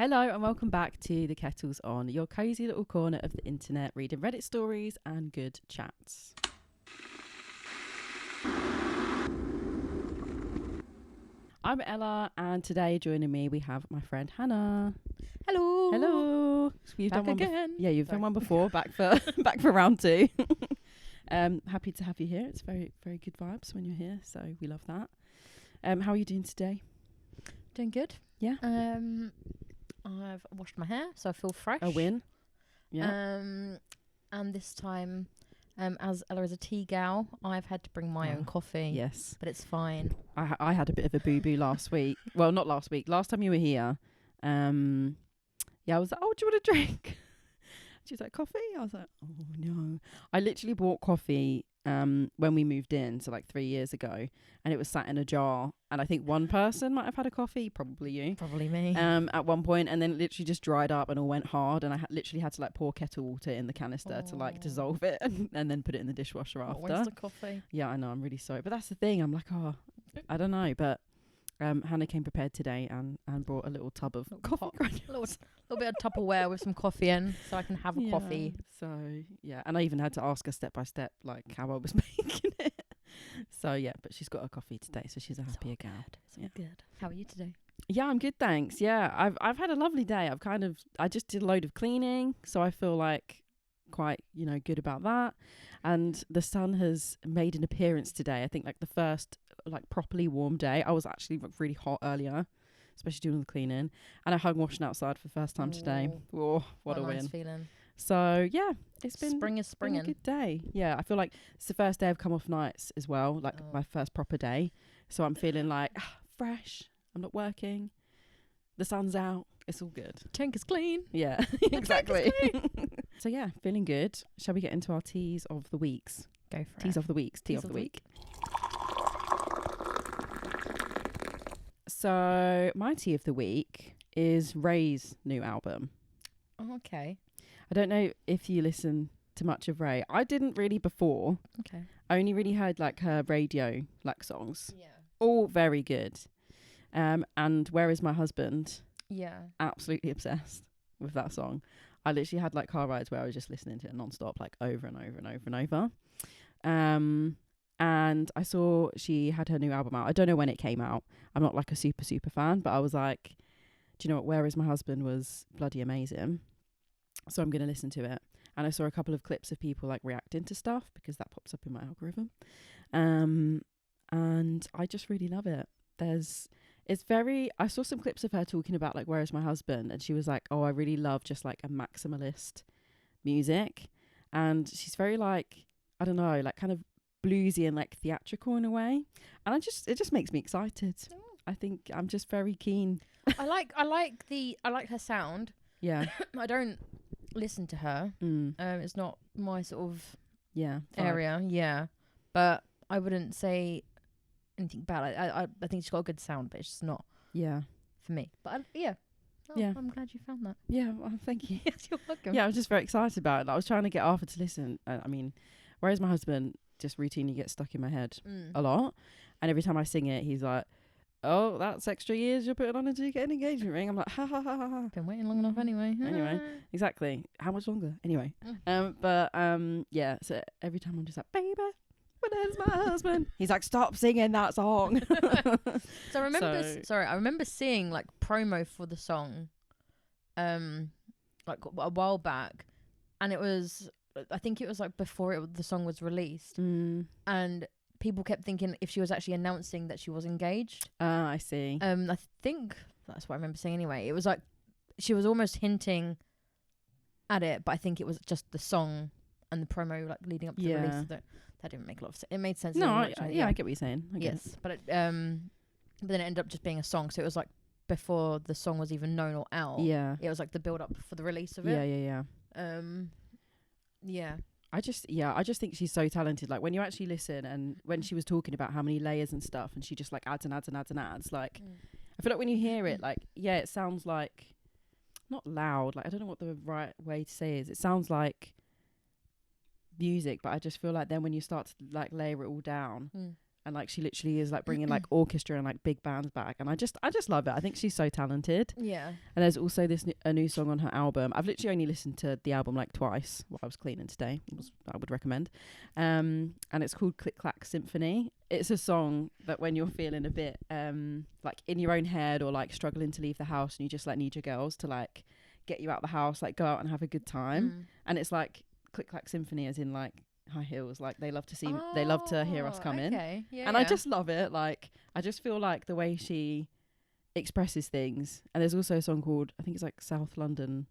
Hello and welcome back to the Kettle's On, your cosy little corner of the internet, reading Reddit stories and good chats. I'm Ella, and today joining me we have my friend Hannah. Hello. Hello. You've done one again. You've done one before. Back for round 2. Happy to have you here. It's very, very good vibes when you're here, so we love that. How are you doing today? Doing good. Yeah. I've washed my hair, so I feel fresh. A win. Yeah. And this time, as Ella is a tea gal, I've had to bring my own coffee. Yes. But it's fine. I had a bit of a boo-boo last week. Well, not last week. Last time you were here. I was like, oh, do you want a drink? She was like, coffee? I was like, oh, no. I literally bought coffee when we moved in, so like 3 years ago, and it was sat in a jar. And I think one person might have had a coffee, probably you. Probably me. At one point, and then it literally just dried up and all went hard. And I literally had to like pour kettle water in the canister to like dissolve it and then put it in the dishwasher after. Where's the coffee? Yeah, I know. I'm really sorry. But that's the thing. I'm like, oh, I don't know. But Hannah came prepared today and brought a little tub of coffee granules. A little bit of Tupperware with some coffee in so I can have a coffee. So, yeah. And I even had to ask her step by step, like, how I was making it. So, yeah. But she's got a coffee today, so she's a happier gal. It's all good. How are you today? Yeah, I'm good, thanks. Yeah, I've had a lovely day. I just did a load of cleaning, so I feel like quite, good about that. And the sun has made an appearance today. I think like the first like properly warm day. I was actually really hot earlier, especially doing the cleaning, and I hung washing outside for the first time today. Oh, what a nice win. feeling. So yeah, it's been spring is springing. Been a good day. Yeah, I feel like it's the first day I've come off nights as well, like my first proper day. So I'm feeling like fresh. I'm not working. The sun's out. It's all good. Tank is clean. Yeah, exactly. So yeah, feeling good. Shall we get into our teas of the weeks? Go for it. Teas of the weeks. Tea of the week. So my tea of the week is Raye's new album. Oh, okay. I don't know if you listen to much of Raye. I didn't really before. Okay. I only really heard like her radio like songs. Yeah. All very good. And Where Is My Husband? Yeah. Absolutely obsessed with that song. I literally had like car rides where I was just listening to it non-stop, like over and over and over and over. And I saw she had her new album out. I don't know when it came out. I'm not like a super fan, but I was like, do you know what? Where Is My Husband was bloody amazing. So I'm going to listen to it. And I saw a couple of clips of people like reacting to stuff because that pops up in my algorithm. And I just really love it. I saw some clips of her talking about like, Where Is My Husband? And she was like, oh, I really love just like a maximalist music. And she's very like, I don't know, like kind of bluesy and like theatrical in a way. And it just makes me excited. I think I'm just very keen. I like her sound. Yeah. I don't listen to her. It's not my sort of area. Yeah. But I wouldn't say anything bad. I think she's got a good sound, but it's just not for me. But I'm glad you found that. Yeah, well, thank you. Yes, you're welcome. Yeah, I was just very excited about it. I was trying to get Arthur to listen. Where Is My Husband just routinely gets stuck in my head a lot. And every time I sing it, he's like, oh, that's extra years you're putting on until you get an engagement ring. I'm like, ha ha ha ha ha. Been waiting long enough anyway. Anyway, exactly. How much longer? Anyway. So every time I'm just like, baby, where's my husband? He's like, stop singing that song. So I remember seeing like promo for the song like a while back, and I think it was like before the song was released, and people kept thinking if she was actually announcing that she was engaged. I see. I think that's what I remember saying anyway. It was like she was almost hinting at it, but I think it was just the song and the promo like leading up to the release of it. That didn't make a lot of sense. It made sense. No, I get what you're saying. Yes, but but then it ended up just being a song. So it was like before the song was even known or out. Yeah, it was like the build up for the release of it. Yeah. I just think she's so talented. Like when you actually listen, and when she was talking about how many layers and stuff, and she just like adds and adds and adds and adds. Like I feel like when you hear it, like it sounds like not loud. Like I don't know what the right way to say is. It sounds like music, but I just feel like then when you start to like layer it all down, and like she literally is like bringing like orchestra and like big bands back, and I just love it. I think she's so talented. Yeah. And there's also a new song on her album. I've literally only listened to the album like twice while I was cleaning today. I would recommend. And it's called Click Clack Symphony. It's a song that when you're feeling a bit like in your own head or like struggling to leave the house, and you just like need your girls to like get you out the house, like go out and have a good time. And it's like Click Clack Symphony, as in like high heels. Like they love to hear us coming. Okay. Yeah, and I just love it. Like I just feel like the way she expresses things. And there's also a song called, I think it's like South London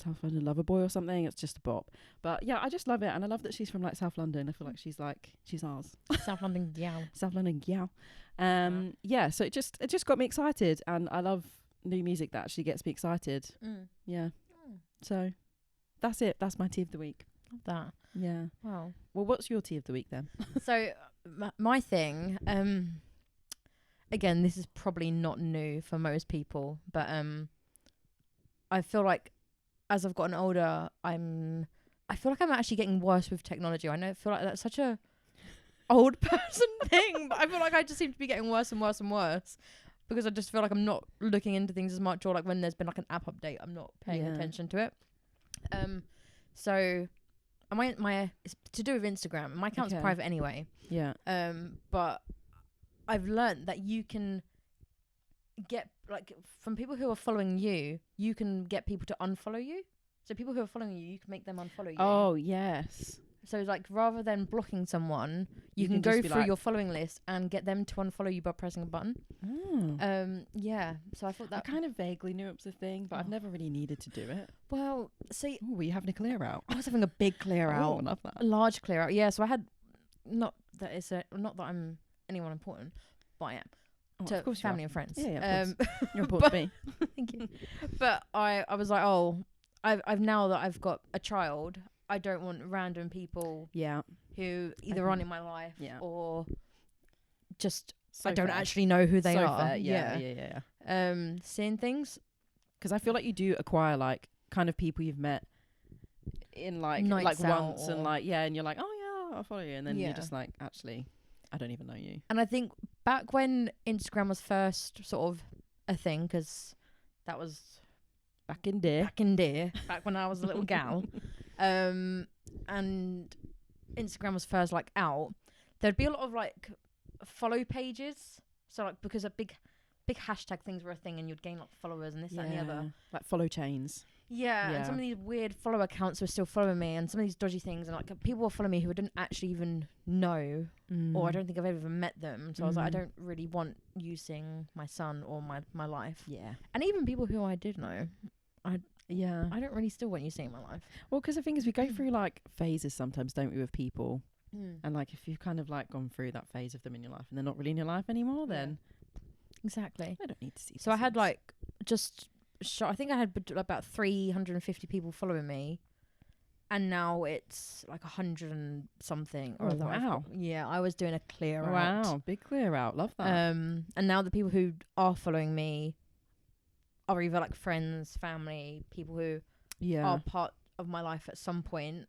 Lover Boy or something. It's just a bop. But yeah, I just love it, and I love that she's from like South London. I feel like she's ours. South London gal. South London gal. Yeah, so it just got me excited, and I love new music that actually gets me excited. Yeah. So that's it. That's my tea of the week. Love that. Yeah. Wow. Well, what's your tea of the week then? So my thing, again, this is probably not new for most people, but I feel like as I've gotten older, I feel like I'm actually getting worse with technology. I feel like that's such a old person thing, but I feel like I just seem to be getting worse and worse and worse, because I just feel like I'm not looking into things as much, or like when there's been like an app update, I'm not paying attention to it. So my it's to do with Instagram. My account's private anyway. Yeah. But I've learnt that you can get, like, from people who are following you, you can get people to unfollow you. So people who are following you, you can make them unfollow you. Oh, yes. So like rather than blocking someone, you can go through your following list and get them to unfollow you by pressing a button. Yeah. So I thought that, I kind of vaguely knew it was a thing, but I've never really needed to do it. Well, see, were you having a clear out? I was having a big clear out. Oh, I love that. A large clear out. Yeah. So I had, not that I'm anyone important, but I am. To family and friends. Yeah, of course. You're important to me. Thank you. But I was like, I've now that I've got a child, I don't want random people who either aren't in my life or just I don't actually know who they are. Fair. Yeah. Seeing things. Because I feel like you do acquire like kind of people you've met in like once and like, and you're like, oh yeah, I'll follow you. And then you're just like, actually, I don't even know you. And I think back when Instagram was first sort of a thing, because that was back when I was a little gal, and Instagram was first like out, there'd be a lot of like follow pages. So like, because a big hashtag things were a thing, and you'd gain like followers and this, that, and the other. Like follow chains. Yeah, and some of these weird follow accounts were still following me, and some of these dodgy things, and like people were following me who I didn't actually even know, or I don't think I've ever met them. So I was like, I don't really want you seeing my son or my life. Yeah, and even people who I did know, I don't really still want you seeing my life. Well, because the thing is, we go through like phases sometimes, don't we, with people? And like if you've kind of like gone through that phase of them in your life, and they're not really in your life anymore, then exactly, I don't need to see. So I had like I think I had about 350 people following me, and now it's like 100 and something. Oh, wow. I was doing a clear out. Wow, big clear out. Love that. And now the people who are following me are either like friends, family, people who are part of my life at some point,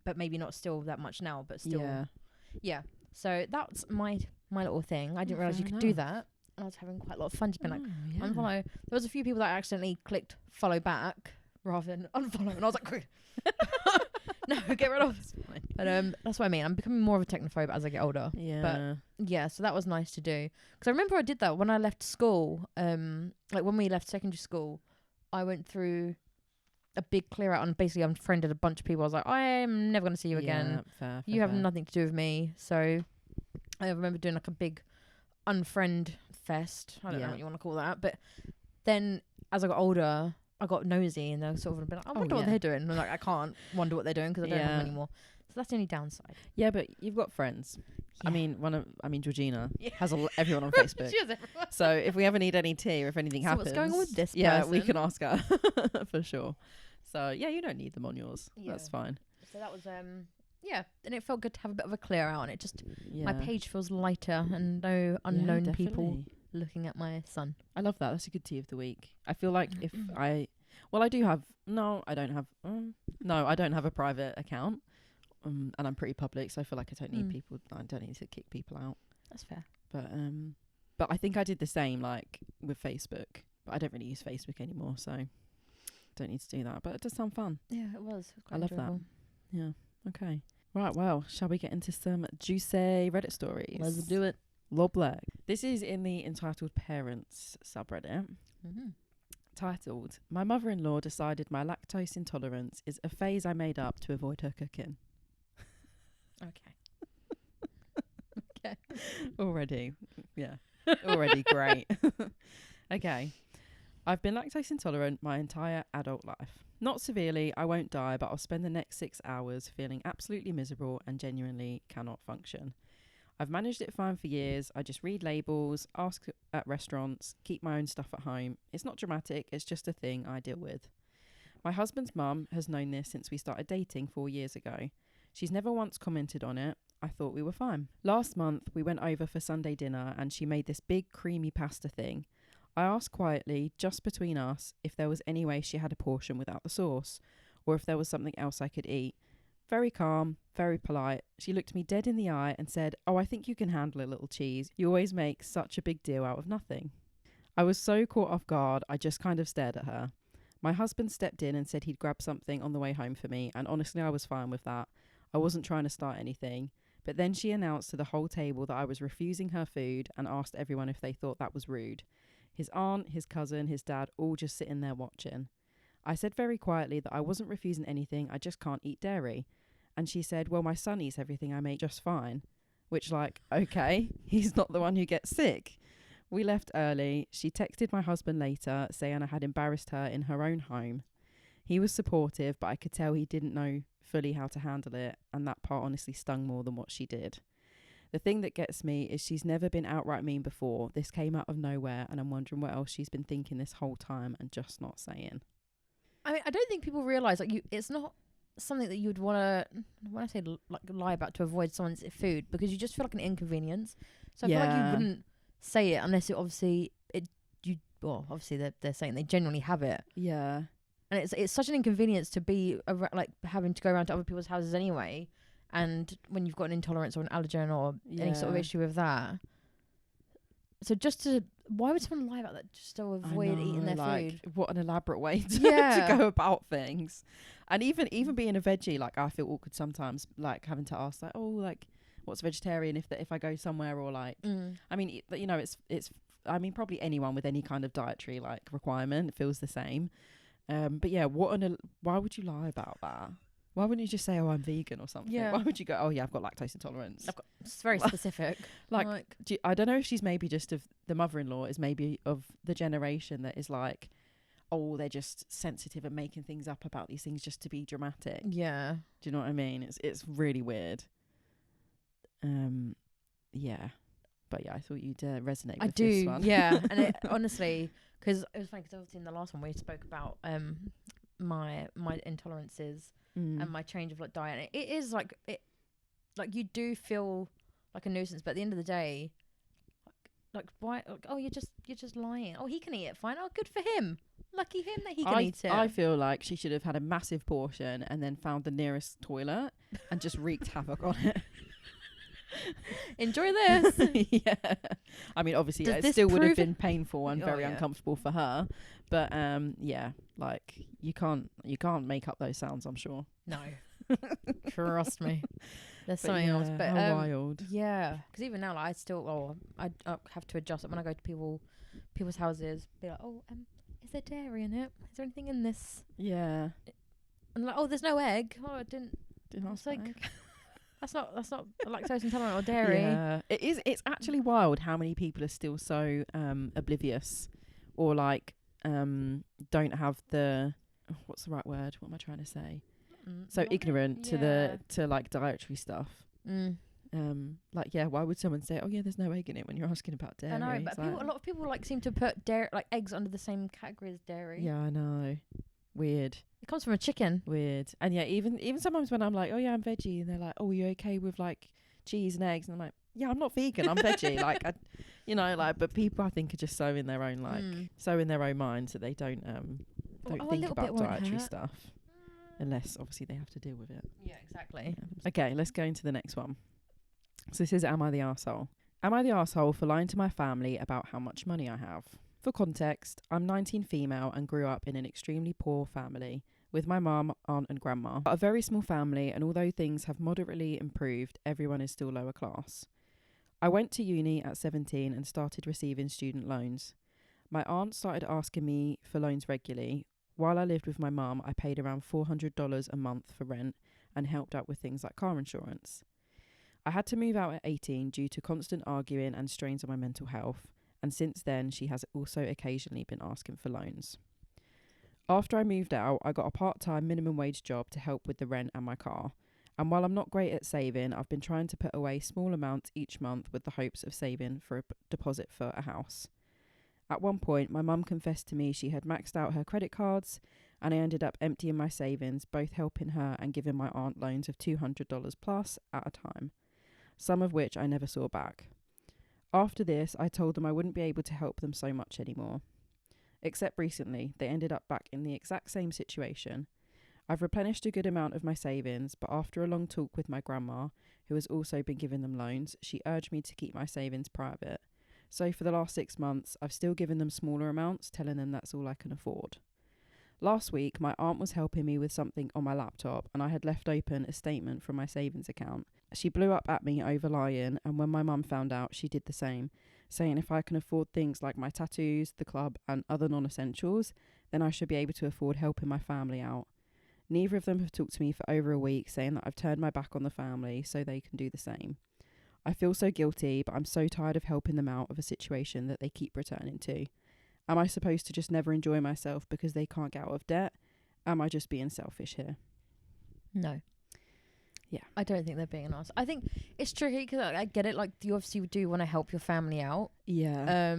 but maybe not still that much now, but still. Yeah. So that's my little thing. I didn't realise you could do that. I was having quite a lot of fun, just being like, unfollow. There was a few people that I accidentally clicked follow back rather than unfollow, and I was like, no, get rid of. But that's what I mean. I'm becoming more of a technophobe as I get older. Yeah. But yeah, so that was nice to do, because I remember I did that when I left school. Like when we left secondary school, I went through a big clear out and basically unfriended a bunch of people. I was like, I am never going to see you again. Fair, you have nothing to do with me. So I remember doing like a big unfriend fest. I don't know what you want to call that. But then as I got older, I got nosy, and they're sort of a bit like, I wonder what they're doing. And I'm like, I can't wonder what they're doing because I don't have them anymore. So that's the only downside. Yeah, but you've got friends. Yeah. I mean, Georgina has everyone on Facebook. She has everyone. So if we ever need any tea or if anything happens, what's going on with this person? Yeah, we can ask her for sure. So yeah, you don't need them on yours. Yeah. That's fine. So that was and it felt good to have a bit of a clear out, and it just my page feels lighter and no unknown people looking at my son. I love that. That's a good tea of the week. I feel like if I don't have a private account and I'm pretty public, so I feel like I don't need people. I don't need to kick people out. That's fair. But I think I did the same like with Facebook, but I don't really use Facebook anymore, so don't need to do that. But it does sound fun. Yeah, it was. I love that. Yeah. Okay. Right. Well, shall we get into some juicy Reddit stories? Let's do it. Lovely. This is in the Entitled Parents subreddit. Mm-hmm. Titled, "My mother-in-law decided my lactose intolerance is a phase I made up to avoid her cooking." Okay. Okay. Already. Yeah. Already great. Okay. "I've been lactose intolerant my entire adult life. Not severely, I won't die, but I'll spend the next 6 hours feeling absolutely miserable and genuinely cannot function. I've managed it fine for years. I just read labels, ask at restaurants, keep my own stuff at home. It's not dramatic, it's just a thing I deal with. My husband's mum has known this since we started dating 4 years ago. She's never once commented on it. I thought we were fine. Last month, we went over for Sunday dinner and she made this big creamy pasta thing. I asked quietly, just between us, if there was any way she had a portion without the sauce, or if there was something else I could eat. Very calm, very polite. She looked me dead in the eye and said, 'Oh, I think you can handle a little cheese. You always make such a big deal out of nothing.' I was so caught off guard, I just kind of stared at her. My husband stepped in and said he'd grab something on the way home for me, and honestly, I was fine with that. I wasn't trying to start anything. But then she announced to the whole table that I was refusing her food and asked everyone if they thought that was rude. His aunt, his cousin, his dad, all just sitting there watching. I said very quietly that I wasn't refusing anything, I just can't eat dairy. And she said, 'Well, my son eats everything I make just fine.' Which, like, okay, he's not the one who gets sick. We left early. She texted my husband later, saying I had embarrassed her in her own home. He was supportive, but I could tell he didn't know fully how to handle it, and that part honestly stung more than what she did. The thing that gets me is she's never been outright mean before. This came out of nowhere, and I'm wondering what else she's been thinking this whole time and just not saying." I mean, I don't think people realise, like, it's not something that you would want to, when I say like lie about to avoid someone's food, because you just feel like an inconvenience. So I feel like you wouldn't say it unless it obviously they're saying they genuinely have it. Yeah. And it's such an inconvenience to be like having to go around to other people's houses anyway. And when you've got an intolerance or an allergen or any sort of issue with that. So why would someone lie about that just to avoid eating their food? What an elaborate way to go about things. And even being a veggie, like, I feel awkward sometimes, like having to ask, like, oh, like, what's vegetarian if I go somewhere, or like, I mean, you know, it's I mean, probably anyone with any kind of dietary like requirement feels the same. But yeah, why would you lie about that? Why wouldn't you just say, "Oh, I'm vegan" or something? Yeah. Why would you go, "Oh yeah, I've got lactose intolerance"? It's very specific. Like I don't know if she's maybe just the mother-in-law is maybe of the generation that is like, oh, they're just sensitive and making things up about these things just to be dramatic. Yeah. Do you know what I mean? It's really weird. Yeah. But yeah, I thought you'd resonate with this one. Yeah. And it, honestly, because it was funny, because obviously in the last one we spoke about my intolerances and my change of like diet. And it is like you do feel like a nuisance, but at the end of the day, like why? Like, oh, you're just lying. Oh, he can eat it. Fine. Oh, good for him. Lucky him that he can eat it. I feel like she should have had a massive portion and then found the nearest toilet and just wreaked havoc on it. Enjoy this. Yeah. I mean, obviously, it still would have been painful and very uncomfortable for her. But yeah, like you can't make up those sounds, I'm sure. No. Trust me. There's something else. But how wild. Yeah. Because even now, like, I have to adjust it when I go to people's houses. Be like, oh, is there dairy in it? Is there anything in this? Yeah. And like, oh, there's no egg. Oh, I didn't ask for egg. That's not lactose intolerant or dairy. Yeah, it is. It's actually wild how many people are still so oblivious, or like don't have the what's the right word? What am I trying to say? So ignorant to like dietary stuff. Like, yeah, why would someone say, oh yeah, there's no egg in it when you're asking about dairy? I know, but a lot of people like seem to put dairy, like eggs, under the same category as dairy. Yeah, I know. Weird. It comes from a chicken. Weird. And yeah, even sometimes when I'm like, oh yeah, I'm veggie, and they're like, oh, are you okay with like cheese and eggs? And I'm like, yeah, I'm not vegan, I'm veggie. Like, but people I think are just so in their own so in their own minds that they don't think about dietary stuff. unless obviously they have to deal with it. Yeah, exactly. Yeah. Okay, let's go into the next one. So this is, am I the arsehole? Am I the arsehole for lying to my family about how much money I have? For context, I'm 19 female and grew up in an extremely poor family with my mum, aunt and grandma. A very small family, and although things have moderately improved, everyone is still lower class. I went to uni at 17 and started receiving student loans. My aunt started asking me for loans regularly. While I lived with my mum, I paid around $400 a month for rent and helped out with things like car insurance. I had to move out at 18 due to constant arguing and strains on my mental health, and since then she has also occasionally been asking for loans. After I moved out, I got a part-time minimum wage job to help with the rent and my car. And while I'm not great at saving, I've been trying to put away small amounts each month with the hopes of saving for a deposit for a house. At one point, my mum confessed to me she had maxed out her credit cards, and I ended up emptying my savings, both helping her and giving my aunt loans of $200 plus at a time, some of which I never saw back. After this, I told them I wouldn't be able to help them so much anymore. Except recently, they ended up back in the exact same situation. I've replenished a good amount of my savings, but after a long talk with my grandma, who has also been giving them loans, she urged me to keep my savings private. So for the last 6 months, I've still given them smaller amounts, telling them that's all I can afford. Last week, my aunt was helping me with something on my laptop, and I had left open a statement from my savings account. She blew up at me over lying, and when my mum found out, she did the same, saying if I can afford things like my tattoos, the club, and other non-essentials, then I should be able to afford helping my family out. Neither of them have talked to me for over a week, saying that I've turned my back on the family so they can do the same. I feel so guilty, but I'm so tired of helping them out of a situation that they keep returning to. Am I supposed to just never enjoy myself because they can't get out of debt? Am I just being selfish here? No. Yeah. I don't think they're being an arse. I think it's tricky because I get it. Like, you obviously do want to help your family out. Yeah.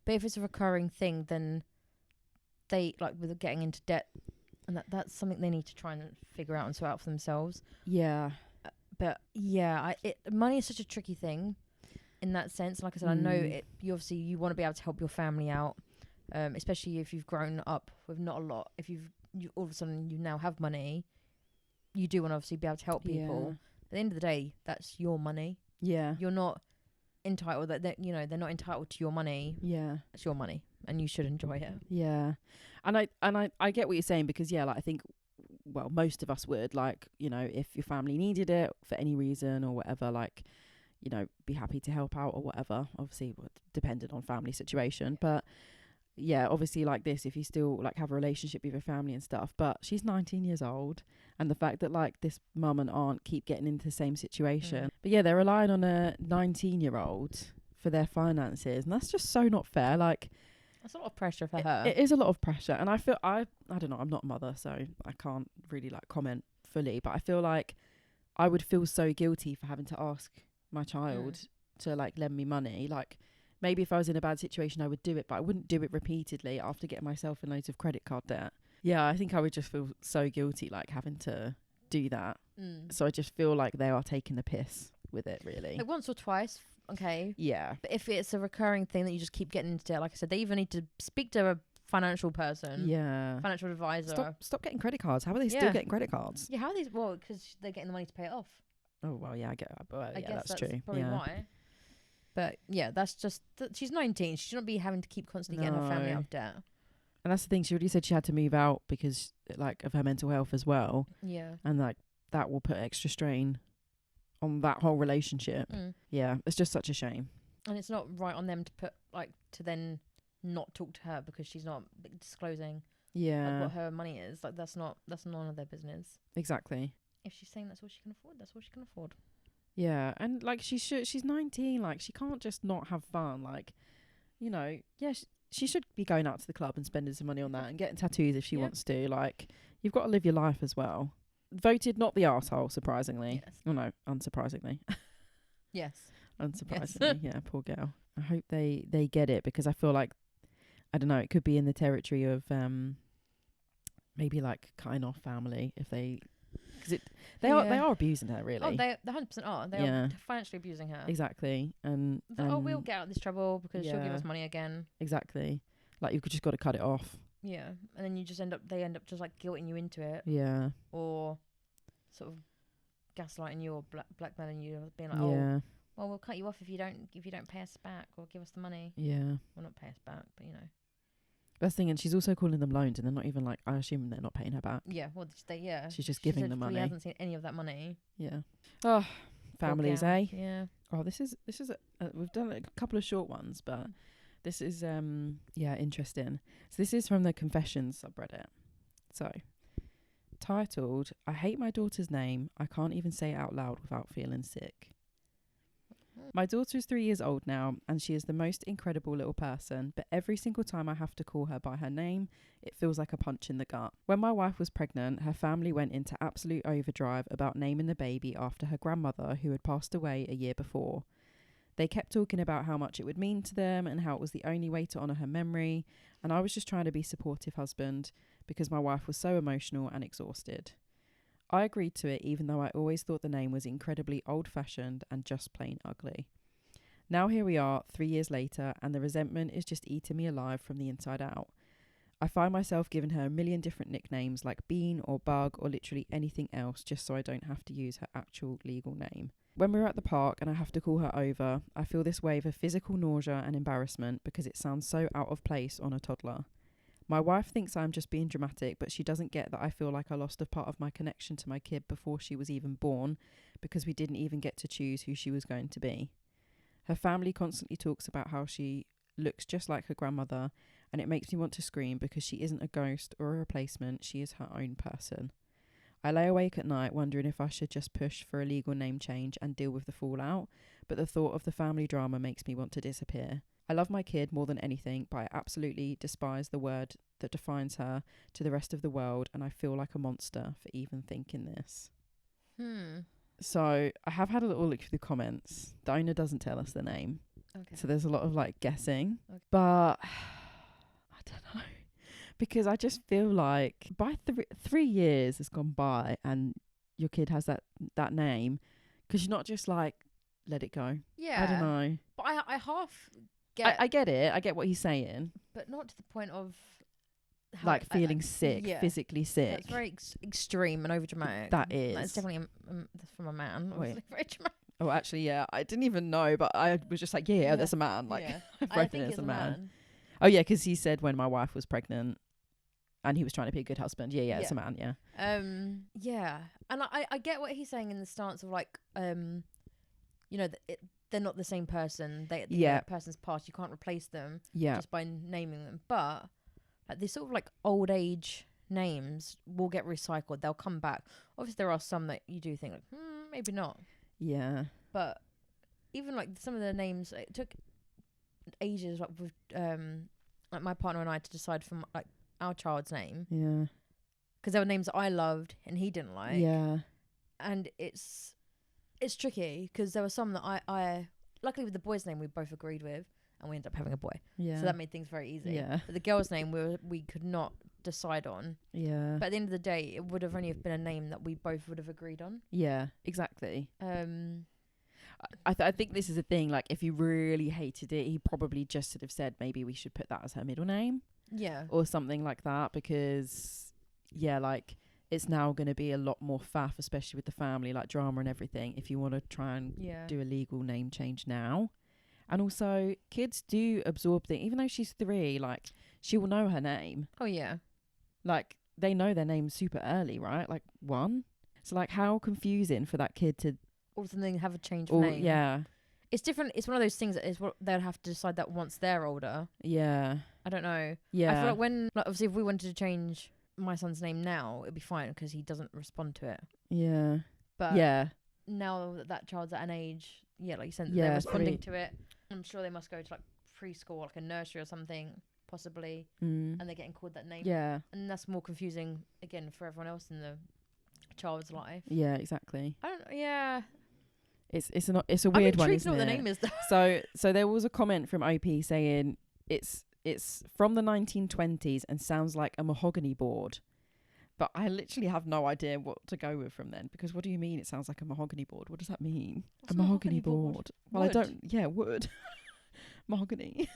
But if it's a recurring thing, then they, like, with getting into debt, and that's something they need to try and figure out and sort out for themselves. Yeah. But yeah, money is such a tricky thing in that sense. Like I said, I know you obviously you want to be able to help your family out, especially if you've grown up with not a lot. If you all of a sudden you now have money, you do want to obviously be able to help people. Yeah. At the end of the day, that's your money. Yeah. You're not entitled they're not entitled to your money. Yeah. It's your money and you should enjoy it. Yeah. And I get what you're saying, because yeah, like I think, well, most of us would, like, you know, if your family needed it for any reason or whatever, like, you know, be happy to help out or whatever, obviously dependent on family situation. But yeah, obviously like this, if you still like have a relationship with your family and stuff, but she's 19 years old, and the fact that like this mum and aunt keep getting into the same situation, but yeah, they're relying on a 19-year-old for their finances, and that's just so not fair. Like, that's a lot of pressure for her. It is a lot of pressure, and I feel I don't know, I'm not a mother, so I can't really like comment fully, but I feel like I would feel so guilty for having to ask my child to like lend me money. Like, maybe if I was in a bad situation I would do it, but I wouldn't do it repeatedly after getting myself in loads of credit card debt. Yeah, I think I would just feel so guilty like having to do that. So I just feel like they are taking the piss with it, really. Like once or twice, okay. Yeah. But if it's a recurring thing that you just keep getting into debt, like I said, they even need to speak to a financial person. Yeah. Financial advisor. Stop getting credit cards. How are they still getting credit cards? Yeah, how are these? Well, because they're getting the money to pay it off. Oh, well, yeah, I get that. But I yeah, guess that's true. Probably why. But yeah, that's just she's 19. She shouldn't be having to keep constantly getting her family out of debt. And that's the thing. She already said she had to move out because like of her mental health as well. Yeah. And like that will put extra strain on that whole relationship. Yeah, it's just such a shame. And it's not right on them to put like to then not talk to her because she's not disclosing like, what her money is. Like that's none of their business. Exactly. If she's saying that's all she can afford, that's all she can afford. Yeah, and like she's 19, like she can't just not have fun. Like, you know, yeah, she should be going out to the club and spending some money on that and getting tattoos if she wants to. Like, you've got to live your life as well. Voted not the arsehole, surprisingly. Yes. Oh no, unsurprisingly. Yes. Unsurprisingly, yeah, poor girl. I hope they get it, because I feel like, I don't know, it could be in the territory of maybe like cutting off family if they, because they are abusing her, really. Oh, they 100% are. They are financially abusing her. Exactly. And like, we'll get out of this trouble because she'll give us money again. Exactly. Like, you've just got to cut it off. Yeah, and then they end up just like guilting you into it. Yeah. Or sort of gaslighting you or blackmailing you, being like, Yeah. oh, well, we'll cut you off if you don't pay us back or give us the money. Yeah. Well, not pay us back, but you know. Best thing, and she's also calling them loans, and they're not even like, I assume they're not paying her back. Yeah, well, she's just giving the money. She hasn't seen any of that money. Yeah. Oh, families, eh? Yeah. Oh, this is we've done a couple of short ones, but this is interesting. So this is from the Confessions subreddit. So, titled, I hate my daughter's name. I can't even say it out loud without feeling sick. My daughter is 3 years old now, and she is the most incredible little person, but every single time I have to call her by her name, it feels like a punch in the gut. When my wife was pregnant, her family went into absolute overdrive about naming the baby after her grandmother, who had passed away a year before. They kept talking about how much it would mean to them and how it was the only way to honour her memory, and I was just trying to be a supportive husband because my wife was so emotional and exhausted. I agreed to it, even though I always thought the name was incredibly old-fashioned and just plain ugly. Now here we are, 3 years later, and the resentment is just eating me alive from the inside out. I find myself giving her a million different nicknames like Bean or Bug or literally anything else just so I don't have to use her actual legal name. When we're at the park and I have to call her over, I feel this wave of physical nausea and embarrassment because it sounds so out of place on a toddler. My wife thinks I'm just being dramatic, but she doesn't get that I feel like I lost a part of my connection to my kid before she was even born because we didn't even get to choose who she was going to be. Her family constantly talks about how she looks just like her grandmother, and it makes me want to scream because she isn't a ghost or a replacement, she is her own person. I lay awake at night wondering if I should just push for a legal name change and deal with the fallout, but the thought of the family drama makes me want to disappear. I love my kid more than anything, but I absolutely despise the word that defines her to the rest of the world, and I feel like a monster for even thinking this. So I have had a little look through the comments. The owner doesn't tell us the name. Okay. So there's a lot of like guessing. Okay. But I don't know. Because I just feel like by 3 years has gone by and your kid has that name, because you're not just like, let it go. Yeah. I don't know. But I half... I get it. I get what he's saying. But not to the point of... like feeling sick, physically sick. That's very extreme and overdramatic. That is. That's definitely that's from a man. Obviously. Very dramatic. Oh, actually, yeah. I didn't even know, but I was just like, that's a man. Like, I think it's a man. Oh, yeah, because he said when my wife was pregnant and he was trying to be a good husband. Yeah, it's a man, yeah. Yeah. And I get what he's saying in the stance of like, they're not the same person. The person's past. You can't replace them just by naming them. But like these sort of like old age names will get recycled. They'll come back. Obviously, there are some that you do think like, maybe not. Yeah. But even like some of the names, it took ages like with like my partner and I to decide from like our child's name. Yeah. Because there were names that I loved and he didn't like. Yeah. And it's tricky because there were some that I luckily with the boy's name we both agreed with and we ended up having a boy. Yeah. So that made things very easy. Yeah. But the girl's name we could not decide on. Yeah. But at the end of the day, it would have only been a name that we both would have agreed on. Yeah, exactly. I think this is a thing, like if you really hated it, he probably just sort of said maybe we should put that as her middle name. Yeah. Or something like that, because like it's now going to be a lot more faff, especially with the family, like drama and everything, if you want to try and do a legal name change now. And also, kids do absorb things. Even though she's 3, like, she will know her name. Oh, yeah. Like, they know their name super early, right? Like, 1. So, like, how confusing for that kid to... All of a sudden have a change of name. Yeah. It's different. It's one of those things that is what they'll have to decide that once they're older. Yeah. I don't know. Yeah. I feel like when... Like, obviously, if we wanted to change my son's name now, it'd be fine because he doesn't respond to it. Yeah. But... Yeah. Now that child's at an age... Yeah, like you said, they're responding to it. I'm sure they must go to like preschool, like a nursery or something, possibly, and they're getting called that name. Yeah, and that's more confusing again for everyone else in the child's life. Yeah, exactly. I don't. Yeah, it's a weird one. Intrigued to know what the name is though. So there was a comment from OP saying it's from the 1920s and sounds like a mahogany board. But I literally have no idea what to go with from then, because what do you mean it sounds like a mahogany board? What does that mean? What's a mahogany board? Well, wood. wood. Mahogany.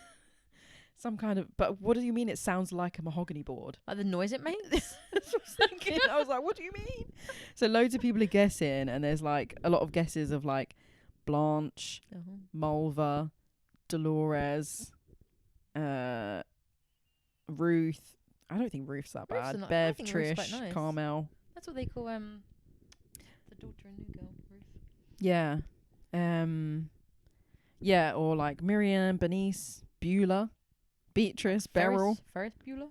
Some kind of, but what do you mean it sounds like a mahogany board? Like the noise it makes? That's what I was thinking. I was like, what do you mean? So loads of people are guessing, and there's like a lot of guesses of like Blanche, Mulva, Dolores, Ruth. I don't think Ruth's that bad. Bev, Trish, nice. Carmel. That's what they call the daughter and new girl, Ruth. Yeah. Yeah, or like Miriam, Bernice, Beulah, Beatrice, Beryl. Ferris Bueller?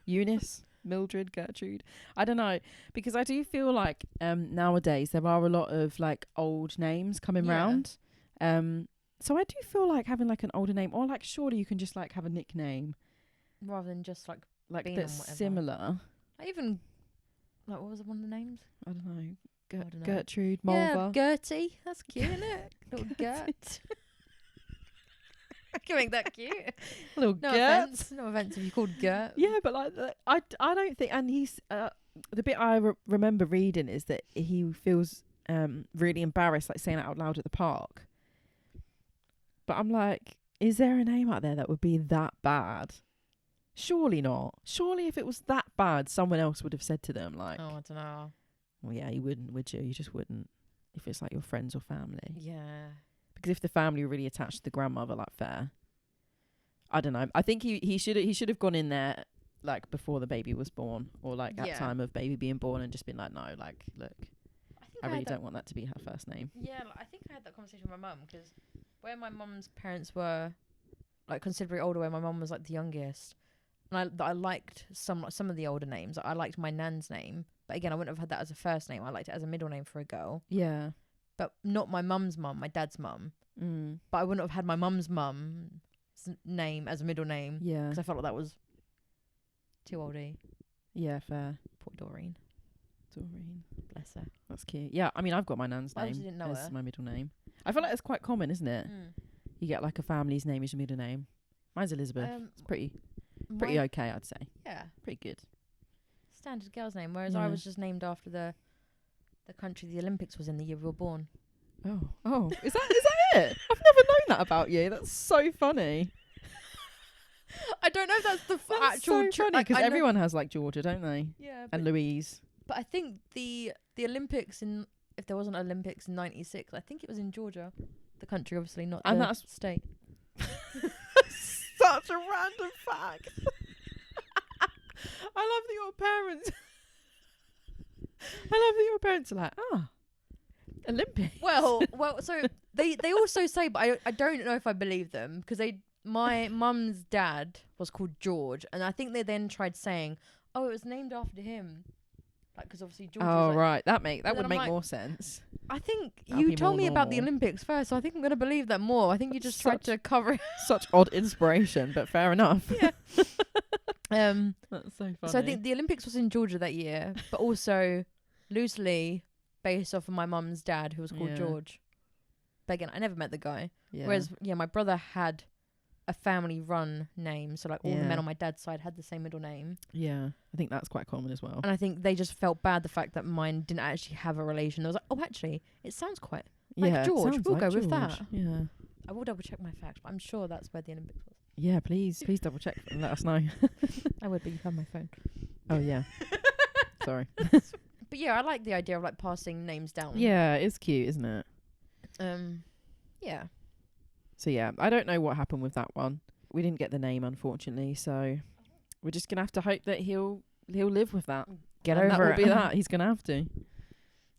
Eunice, Mildred, Gertrude. I don't know, because I do feel like nowadays there are a lot of like old names coming round. So I do feel like having like an older name, or like surely you can just like have a nickname rather than just like that's similar. Like even like, what was one of the names? I don't know. Gertrude, Mulva. Yeah, Gertie. That's cute, isn't it? Little Gert. I can make that cute. Little Gert. No offense if you called Gert. Yeah, but like I don't think, and he's the bit I remember reading is that he feels really embarrassed like saying it out loud at the park. But I'm like, is there a name out there that would be that bad? Surely not. Surely if it was that bad, someone else would have said to them like, oh, I don't know. Well, yeah, you wouldn't, would you? You just wouldn't. If it's like your friends or family. Yeah. Because if the family were really attached to the grandmother, like fair. I don't know. I think he should have gone in there like before the baby was born, or like at time of baby being born, and just been like, no, like look, I really don't want that to be her first name. Yeah, like, I think I had that conversation with my mum, because where my mum's parents were like considerably older, where my mum was like the youngest, and I liked some of the older names. I liked my nan's name, but again, I wouldn't have had that as a first name. I liked it as a middle name for a girl. Yeah. But not my mum's mum, my dad's mum. But I wouldn't have had my mum's mum's name as a middle name. Yeah. Because I felt like that was too oldie. Yeah, fair. Poor Doreen. Bless her. That's cute. Yeah, I mean, I've got my nan's name didn't know as her. my middle name. I feel like it's quite common, isn't it? You get like a family's name as your middle name. Mine's Elizabeth. It's pretty okay, I'd say. Yeah. Pretty good. Standard girl's name, whereas I was just named after the country the Olympics was in the year we were born. Oh, is that it? I've never known that about you. That's so funny. I don't know if that's the actual so funny, because everyone has like Georgia, don't they? Yeah. And Louise. But I think the Olympics if there wasn't Olympics in '96, I think it was in Georgia, the country, obviously, not the state. Such a random fact. I love that your parents are like, Olympics. Well, so they also say, but I don't know if I believe them, because my mum's dad was called George, and I think they then tried saying, it was named after him, like, because obviously George. Oh, right, that would make more sense. I think you told me about the Olympics first, so I think I'm gonna believe that more. I think you just tried to cover it. Such odd inspiration, but fair enough. Yeah. That's so funny. So I think the Olympics was in Georgia that year, but also loosely based off of my mum's dad, who was called George. But again, I never met the guy. Yeah. Whereas, my brother had a family-run name, so like all the men on my dad's side had the same middle name. Yeah, I think that's quite common as well. And I think they just felt bad the fact that mine didn't actually have a relation. They was like, actually, it sounds quite like George. We'll go with that. Yeah. I will double check my facts, but I'm sure that's where the Olympics was. Yeah, please double check and let us know. I would, but you have my phone. Oh yeah. Sorry. But yeah, I like the idea of like passing names down. Yeah, it's cute, isn't it? Yeah. So yeah, I don't know what happened with that one. We didn't get the name, unfortunately, so we're just gonna have to hope that he'll live with that. Get over it. That will be that. He's gonna have to.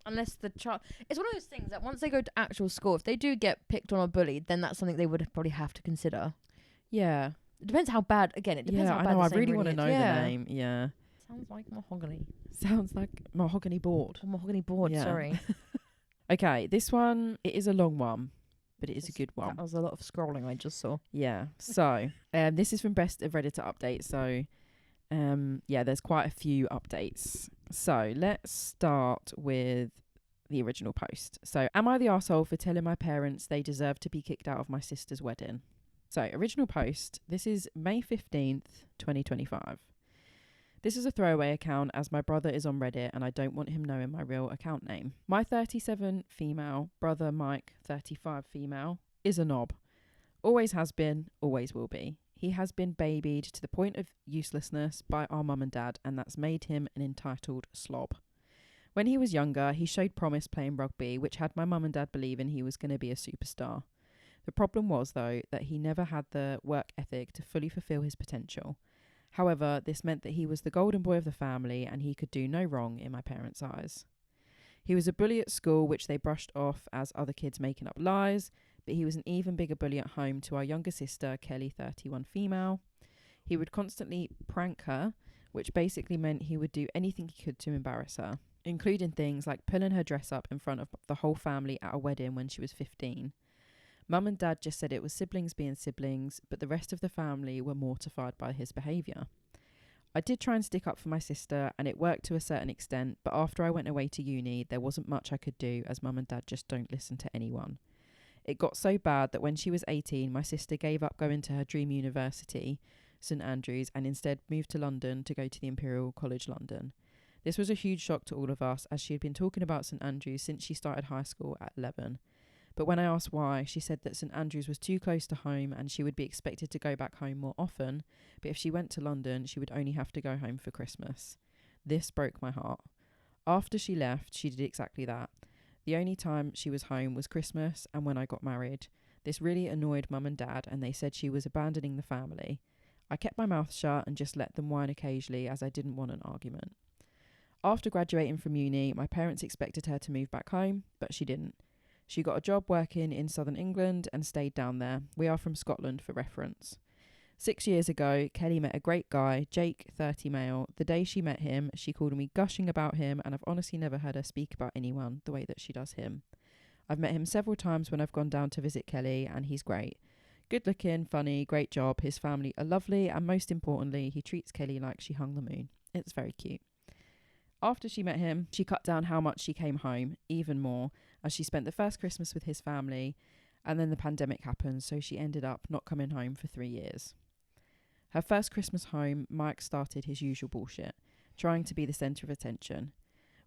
Unless the child, it's one of those things that once they go to actual school, if they do get picked on or bullied, then that's something they would probably have to consider. Yeah. It depends how bad. Again, it depends how bad. I know. I really want to know the name. Yeah. Sounds like mahogany. Sounds like mahogany board. Mahogany board. Yeah. Sorry. Okay, this one, it is a long one, but it is a good one. That was a lot of scrolling I just saw. Yeah. So, this is from Best of Redditor Update. So, there's quite a few updates. So, let's start with the original post. So, am I the arsehole for telling my parents they deserve to be kicked out of my sister's wedding? So, original post. This is May 15th, 2025. This is a throwaway account as my brother is on Reddit and I don't want him knowing my real account name. My 37 female brother Mike, 35 female, is a knob. Always has been, always will be. He has been babied to the point of uselessness by our mum and dad, and that's made him an entitled slob. When he was younger, he showed promise playing rugby, which had my mum and dad believing he was going to be a superstar. The problem was, though, that he never had the work ethic to fully fulfill his potential. However, this meant that he was the golden boy of the family and he could do no wrong in my parents' eyes. He was a bully at school, which they brushed off as other kids making up lies, but he was an even bigger bully at home to our younger sister, Kelly, 31 female. He would constantly prank her, which basically meant he would do anything he could to embarrass her, including things like pulling her dress up in front of the whole family at a wedding when she was 15. Mum and dad just said it was siblings being siblings, but the rest of the family were mortified by his behaviour. I did try and stick up for my sister, and it worked to a certain extent, but after I went away to uni, there wasn't much I could do, as mum and dad just don't listen to anyone. It got so bad that when she was 18, my sister gave up going to her dream university, St Andrews, and instead moved to London to go to the Imperial College London. This was a huge shock to all of us, as she had been talking about St Andrews since she started high school at 11. But when I asked why, she said that St Andrews was too close to home and she would be expected to go back home more often, but if she went to London, she would only have to go home for Christmas. This broke my heart. After she left, she did exactly that. The only time she was home was Christmas and when I got married. This really annoyed mum and dad, and they said she was abandoning the family. I kept my mouth shut and just let them whine occasionally, as I didn't want an argument. After graduating from uni, my parents expected her to move back home, but she didn't. She got a job working in southern England and stayed down there. We are from Scotland for reference. 6 years ago, Kelly met a great guy, Jake, 30 male. The day she met him, she called me gushing about him, and I've honestly never heard her speak about anyone the way that she does him. I've met him several times when I've gone down to visit Kelly, and he's great. Good looking, funny, great job. His family are lovely, and most importantly, he treats Kelly like she hung the moon. It's very cute. After she met him, she cut down how much she came home, even more, as she spent the first Christmas with his family, and then the pandemic happened, so she ended up not coming home for 3 years. Her first Christmas home, Mike started his usual bullshit, trying to be the centre of attention.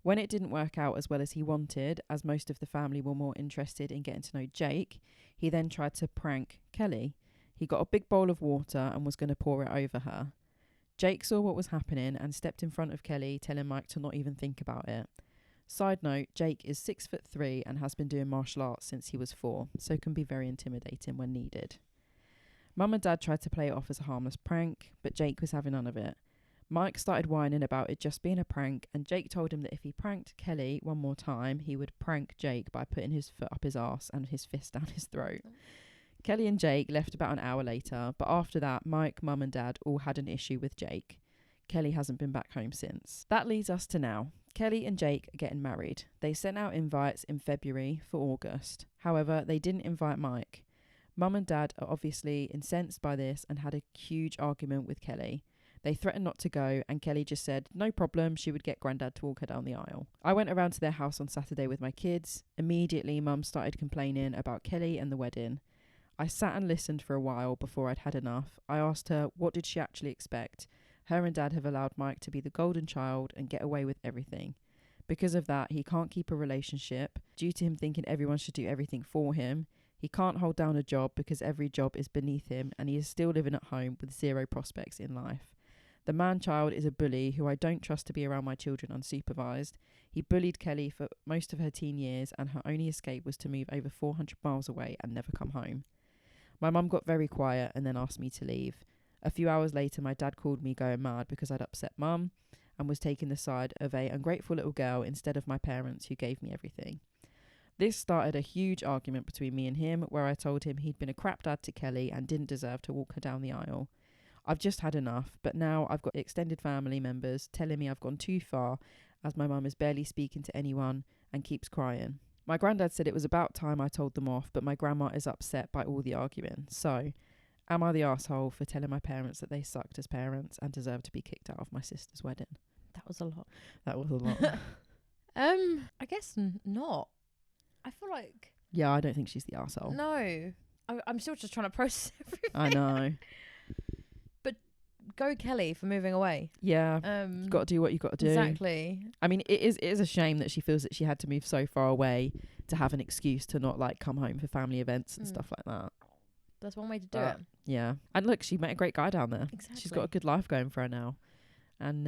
When it didn't work out as well as he wanted, as most of the family were more interested in getting to know Jake, he then tried to prank Kelly. He got a big bowl of water and was going to pour it over her. Jake saw what was happening and stepped in front of Kelly, telling Mike to not even think about it. Side note, Jake is 6'3" and has been doing martial arts since he was 4, so can be very intimidating when needed. Mum and Dad tried to play it off as a harmless prank, but Jake was having none of it. Mike started whining about it just being a prank, and Jake told him that if he pranked Kelly one more time, he would prank Jake by putting his foot up his arse and his fist down his throat. Kelly and Jake left about an hour later, but after that, Mike, Mum and Dad all had an issue with Jake. Kelly hasn't been back home since. That leads us to now. Kelly and Jake are getting married. They sent out invites in February for August. However, they didn't invite Mike. Mum and Dad are obviously incensed by this and had a huge argument with Kelly. They threatened not to go, and Kelly just said no problem, she would get Grandad to walk her down the aisle. I went around to their house on Saturday with my kids. Immediately, Mum started complaining about Kelly and the wedding. I sat and listened for a while before I'd had enough. I asked her what did she actually expect. Her and Dad have allowed Mike to be the golden child and get away with everything. Because of that, he can't keep a relationship due to him thinking everyone should do everything for him. He can't hold down a job because every job is beneath him, and he is still living at home with zero prospects in life. The man-child is a bully who I don't trust to be around my children unsupervised. He bullied Kelly for most of her teen years, and her only escape was to move over 400 miles away and never come home. My mum got very quiet and then asked me to leave. A few hours later, my dad called me going mad because I'd upset mum and was taking the side of a ungrateful little girl instead of my parents who gave me everything. This started a huge argument between me and him, where I told him he'd been a crap dad to Kelly and didn't deserve to walk her down the aisle. I've just had enough, but now I've got extended family members telling me I've gone too far, as my mum is barely speaking to anyone and keeps crying. My granddad said it was about time I told them off, but my grandma is upset by all the arguing. So, am I the arsehole for telling my parents that they sucked as parents and deserve to be kicked out of my sister's wedding? That was a lot. That was a lot. I guess not. I feel like... Yeah, I don't think she's the arsehole. No. I'm still just trying to process everything. I know. But go Kelly for moving away. Yeah, you've got to do what you've got to do. Exactly. I mean, it is a shame that she feels that she had to move so far away to have an excuse to not, like, come home for family events and stuff like that. That's one way to do it. Yeah. And look, she met a great guy down there. Exactly. She's got a good life going for her now. And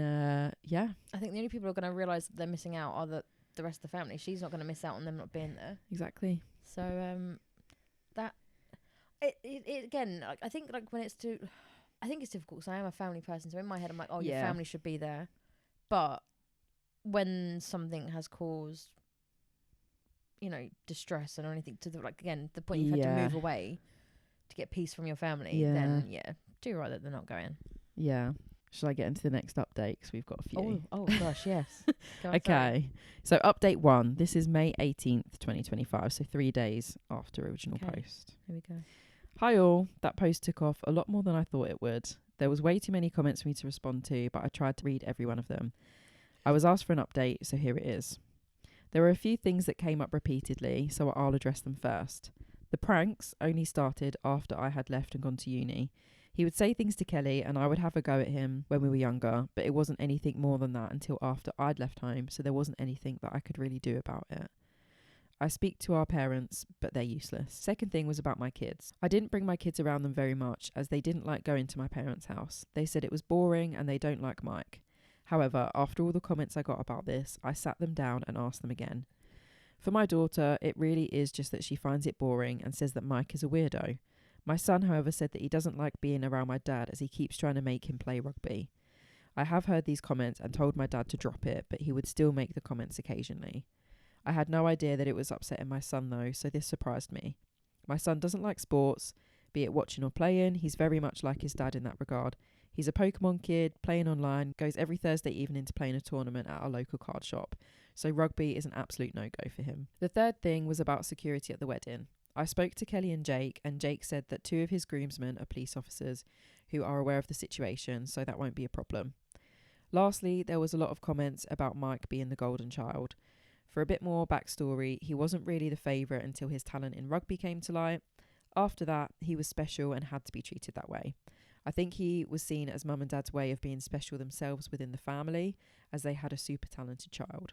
yeah. I think the only people who are going to realise that they're missing out are the rest of the family. She's not going to miss out on them not being there. Exactly. So that it again, like, I think like when it's too, I think it's difficult because I am a family person. So in my head, I'm like, oh, your family should be there. But when something has caused, distress or anything to the the point you've had to move away to get peace from your family, then do right that they're not going. Yeah. Shall I get into the next update? Because we've got a few. Oh gosh, yes. Okay. So update 1. This is May 18th, 2025. So 3 days after original post. Here we go. Hi all. That post took off a lot more than I thought it would. There was way too many comments for me to respond to, but I tried to read every one of them. I was asked for an update, so here it is. There were a few things that came up repeatedly, so I'll address them first. The pranks only started after I had left and gone to uni. He would say things to Kelly and I would have a go at him when we were younger, but it wasn't anything more than that until after I'd left home, so there wasn't anything that I could really do about it. I speak to our parents, but they're useless. Second thing was about my kids. I didn't bring my kids around them very much as they didn't like going to my parents' house. They said it was boring and they don't like Mike. However, after all the comments I got about this, I sat them down and asked them again. For my daughter, it really is just that she finds it boring and says that Mike is a weirdo. My son, however, said that he doesn't like being around my dad as he keeps trying to make him play rugby. I have heard these comments and told my dad to drop it, but he would still make the comments occasionally. I had no idea that it was upsetting my son though, so this surprised me. My son doesn't like sports, be it watching or playing. He's very much like his dad in that regard. He's a Pokemon kid, playing online, goes every Thursday evening to play in a tournament at our local card shop. So rugby is an absolute no-go for him. The third thing was about security at the wedding. I spoke to Kelly and Jake said that 2 of his groomsmen are police officers who are aware of the situation, so that won't be a problem. Lastly, there was a lot of comments about Mike being the golden child. For a bit more backstory, he wasn't really the favourite until his talent in rugby came to light. After that, he was special and had to be treated that way. I think he was seen as mum and dad's way of being special themselves within the family, as they had a super talented child.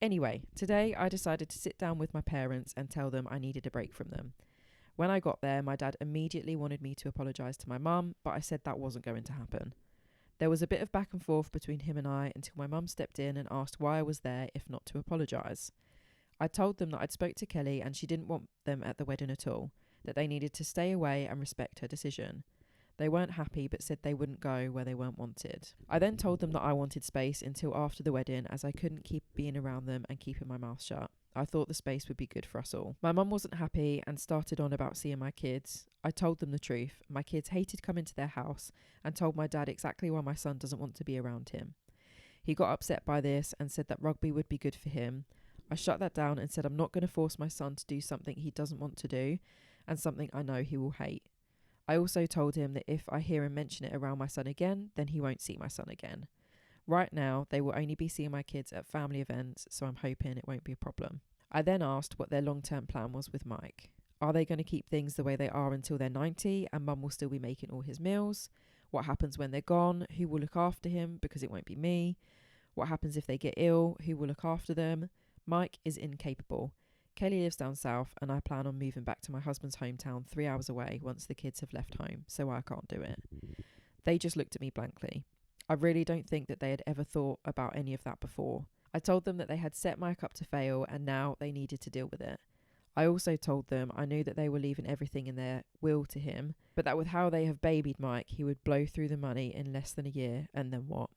Anyway, today I decided to sit down with my parents and tell them I needed a break from them. When I got there, my dad immediately wanted me to apologise to my mum, but I said that wasn't going to happen. There was a bit of back and forth between him and I until my mum stepped in and asked why I was there if not to apologise. I told them that I'd spoke to Kelly and she didn't want them at the wedding at all, that they needed to stay away and respect her decision. They weren't happy but said they wouldn't go where they weren't wanted. I then told them that I wanted space until after the wedding as I couldn't keep being around them and keeping my mouth shut. I thought the space would be good for us all. My mum wasn't happy and started on about seeing my kids. I told them the truth. My kids hated coming to their house and told my dad exactly why my son doesn't want to be around him. He got upset by this and said that rugby would be good for him. I shut that down and said I'm not going to force my son to do something he doesn't want to do and something I know he will hate. I also told him that if I hear him mention it around my son again, then he won't see my son again. Right now, they will only be seeing my kids at family events, so I'm hoping it won't be a problem. I then asked what their long-term plan was with Mike. Are they going to keep things the way they are until they're 90 and mum will still be making all his meals? What happens when they're gone? Who will look after him because it won't be me? What happens if they get ill? Who will look after them? Mike is incapable. Kelly lives down south and I plan on moving back to my husband's hometown 3 hours away once the kids have left home, so I can't do it. They just looked at me blankly. I really don't think that they had ever thought about any of that before. I told them that they had set Mike up to fail and now they needed to deal with it. I also told them I knew that they were leaving everything in their will to him, but that with how they have babied Mike, he would blow through the money in less than a year, and then what?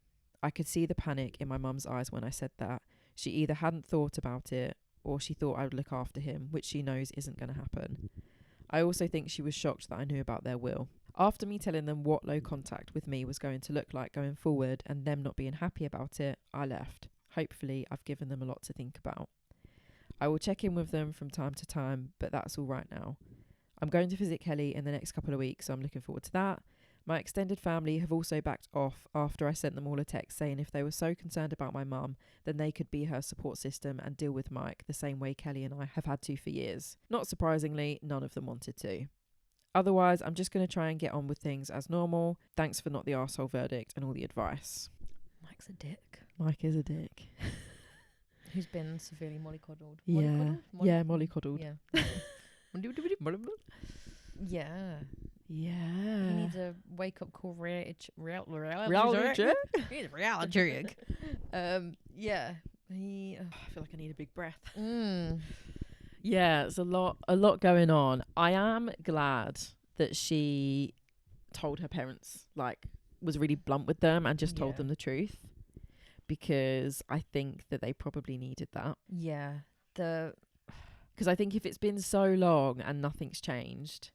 I could see the panic in my mum's eyes when I said that. She either hadn't thought about it or she thought I would look after him, which she knows isn't going to happen. I also think she was shocked that I knew about their will. After me telling them what low contact with me was going to look like going forward and them not being happy about it, I left. Hopefully, I've given them a lot to think about. I will check in with them from time to time, but that's all right now. I'm going to visit Kelly in the next couple of weeks, so I'm looking forward to that. My extended family have also backed off after I sent them all a text saying if they were so concerned about my mum, then they could be her support system and deal with Mike the same way Kelly and I have had to for years. Not surprisingly, none of them wanted to. Otherwise, I'm just going to try and get on with things as normal. Thanks for not the arsehole verdict and all the advice. Mike's a dick. Mike is a dick. Who's been severely mollycoddled. Yeah, mollycoddled. Yeah. Yeah. Yeah. He needs a wake-up call reality check. He needs a reality check. Yeah. I feel like I need a big breath. Mm. Yeah, it's a lot going on. I am glad that she told her parents, like, was really blunt with them and just told them the truth, because I think that they probably needed that. Yeah. Because I think if it's been so long and nothing's changed.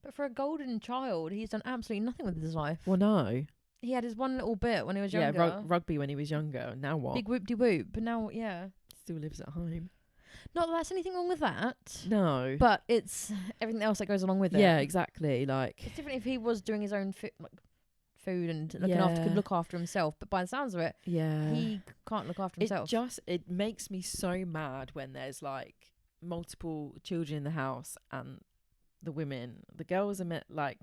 But for a golden child, he's done absolutely nothing with his life. Well, no. He had his one little bit when he was younger. Yeah, rugby when he was younger. Now what? Big whoop-de-whoop. But now, Still lives at home. Not that there's anything wrong with that. No. But it's everything else that goes along with it. Yeah, exactly. Like, it's different if he was doing his own food and could look after himself. But by the sounds of it, he can't look after himself. It makes me so mad when there's like multiple children in the house and the girls are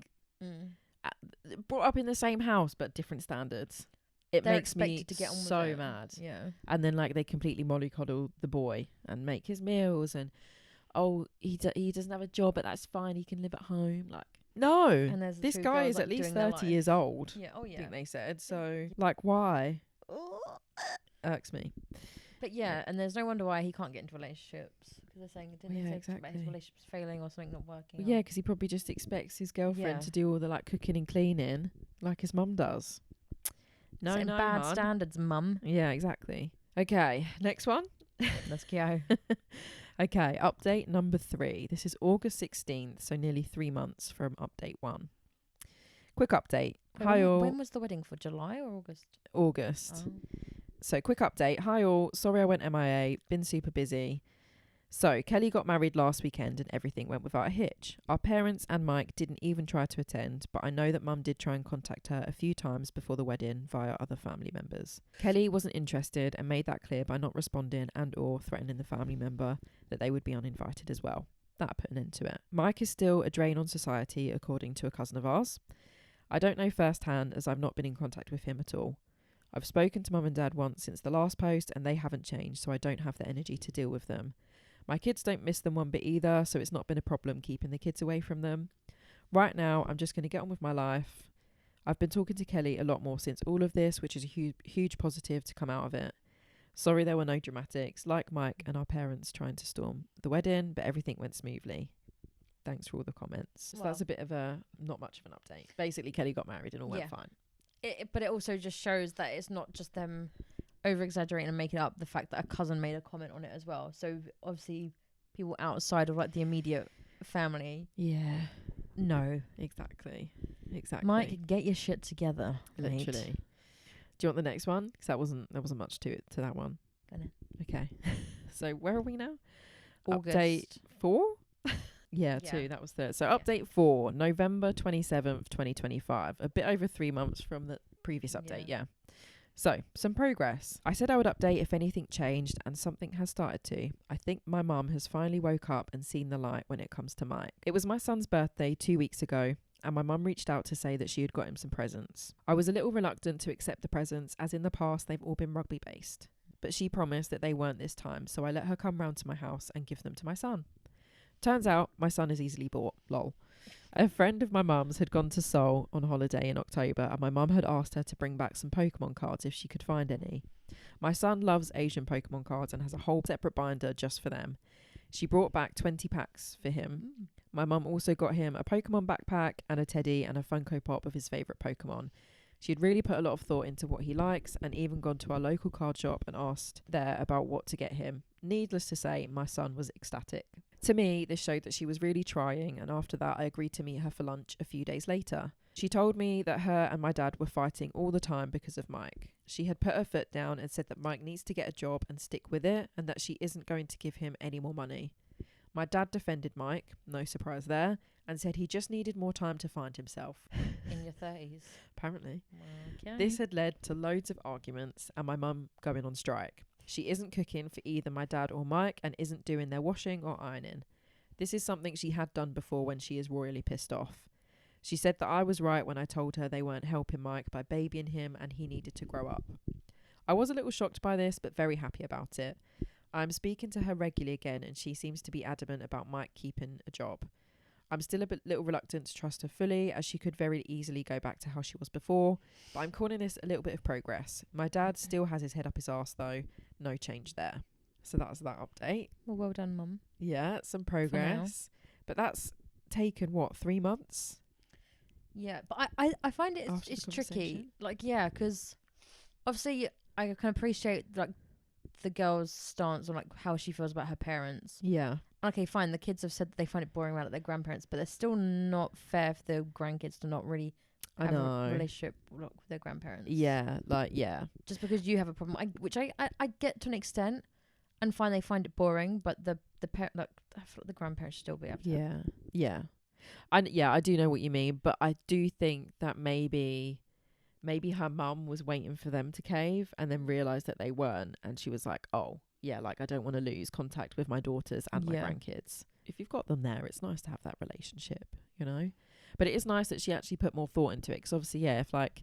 brought up in the same house but different standards. They're makes me to get on so with it. Mad. Yeah. And then like they completely mollycoddle the boy and make his meals and he doesn't have a job, but that's fine, he can live at home. Like, no, and this guy is at least 30 years old. Yeah. Oh yeah. I think they said so. Like, why? Irks me. But and there's no wonder why he can't get into relationships, because they're saying about his relationship's failing or something not working. Well, because he probably just expects his girlfriend to do all the like cooking and cleaning like his mum does. No, bad standards, mum. Yeah, exactly. Okay, next one. Let's go. Okay, update number 3. This is August 16th, so nearly 3 months from update 1. Quick update. Hi all. When was the wedding for? July or August? August. Oh. So quick update. Hi all. Sorry I went MIA. Been super busy. So Kelly got married last weekend and everything went without a hitch. Our parents and Mike didn't even try to attend, but I know that Mum did try and contact her a few times before the wedding via other family members. Kelly wasn't interested and made that clear by not responding and or threatening the family member that they would be uninvited as well. That put an end to it. Mike is still a drain on society, according to a cousin of ours. I don't know firsthand as I've not been in contact with him at all. I've spoken to Mum and Dad once since the last post and they haven't changed, so I don't have the energy to deal with them. My kids don't miss them one bit either, so it's not been a problem keeping the kids away from them. Right now, I'm just going to get on with my life. I've been talking to Kelly a lot more since all of this, which is a huge positive to come out of it. Sorry there were no dramatics, like Mike and our parents trying to storm the wedding, but everything went smoothly. Thanks for all the comments. So that's a bit of not much of an update. Basically, Kelly got married and all went fine. But it also just shows that it's not just them over-exaggerating and making up the fact that a cousin made a comment on it as well. So obviously people outside of like the immediate family no, exactly Mike, get your shit together, literally mate. Do you want the next one? Because there wasn't much to that one. Okay. So where are we now? August. Update 4. 2, that was third. So update 4, November 27th 2025, a bit over 3 months from the previous update. So, some progress. I said I would update if anything changed, and something has started to. I think my mum has finally woke up and seen the light when it comes to Mike. It was my son's birthday 2 weeks ago, and my mum reached out to say that she had got him some presents. I was a little reluctant to accept the presents, as in the past they've all been rugby based. But she promised that they weren't this time, so I let her come round to my house and give them to my son. Turns out, my son is easily bought, lol. A friend of my mum's had gone to Seoul on holiday in October, and my mum had asked her to bring back some Pokemon cards if she could find any. My son loves Asian Pokemon cards and has a whole separate binder just for them. She brought back 20 packs for him. My mum also got him a Pokemon backpack and a teddy and a Funko Pop of his favourite Pokemon. She had really put a lot of thought into what he likes and even gone to our local card shop and asked there about what to get him. Needless to say, my son was ecstatic. To me, this showed that she was really trying, and after that I agreed to meet her for lunch a few days later. She told me that her and my dad were fighting all the time because of Mike. She had put her foot down and said that Mike needs to get a job and stick with it, and that she isn't going to give him any more money. My dad defended Mike, no surprise there, and said he just needed more time to find himself. In your 30s? Apparently. Okay. This had led to loads of arguments and my mum going on strike. She isn't cooking for either my dad or Mike and isn't doing their washing or ironing. This is something she had done before when she is royally pissed off. She said that I was right when I told her they weren't helping Mike by babying him and he needed to grow up. I was a little shocked by this, but very happy about it. I'm speaking to her regularly again and she seems to be adamant about Mike keeping a job. I'm still a little reluctant to trust her fully, as she could very easily go back to how she was before, but I'm calling this a little bit of progress. My dad still has his head up his arse though. No change there. So that's that update. Well done, Mum. Yeah, some progress. But that's taken, 3 months? Yeah, but I find it's tricky. Like, yeah, because obviously I can appreciate like the girl's stance on like how she feels about her parents. Yeah. Okay, fine. The kids have said that they find it boring around at their grandparents, but they're still not fair for the grandkids to not really have a relationship with their grandparents. Yeah, like, yeah. Just because you have a problem, which I get to an extent, and they find it boring, but the parent, like, I feel like the grandparents should still be able to. Yeah, yeah. And yeah, I do know what you mean, but I do think that maybe her mum was waiting for them to cave and then realised that they weren't, and she was like, oh, yeah, like, I don't want to lose contact with my daughters and my grandkids. If you've got them there, it's nice to have that relationship, you know? But it is nice that she actually put more thought into it, because obviously, yeah, if, like,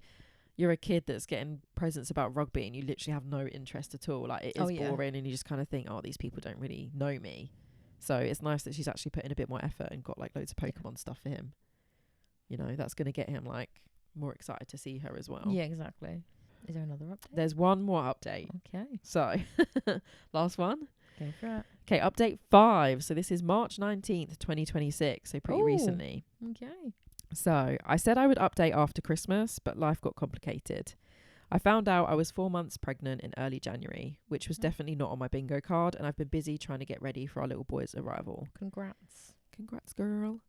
you're a kid that's getting presents about rugby and you literally have no interest at all, like, it is boring, and you just kind of think, oh, these people don't really know me. So it's nice that she's actually put in a bit more effort and got, like, loads of Pokemon stuff for him. You know, that's going to get him, like, more excited to see her as well. Yeah, exactly. Is there another update? There's one more update. Okay. So, last one. Go for it. Okay, update 5. So this is March 19th, 2026. So pretty recently. Okay. So I said I would update after Christmas, but life got complicated. I found out I was 4 months pregnant in early January, which was definitely not on my bingo card, and I've been busy trying to get ready for our little boy's arrival. Congrats. Congrats, girl.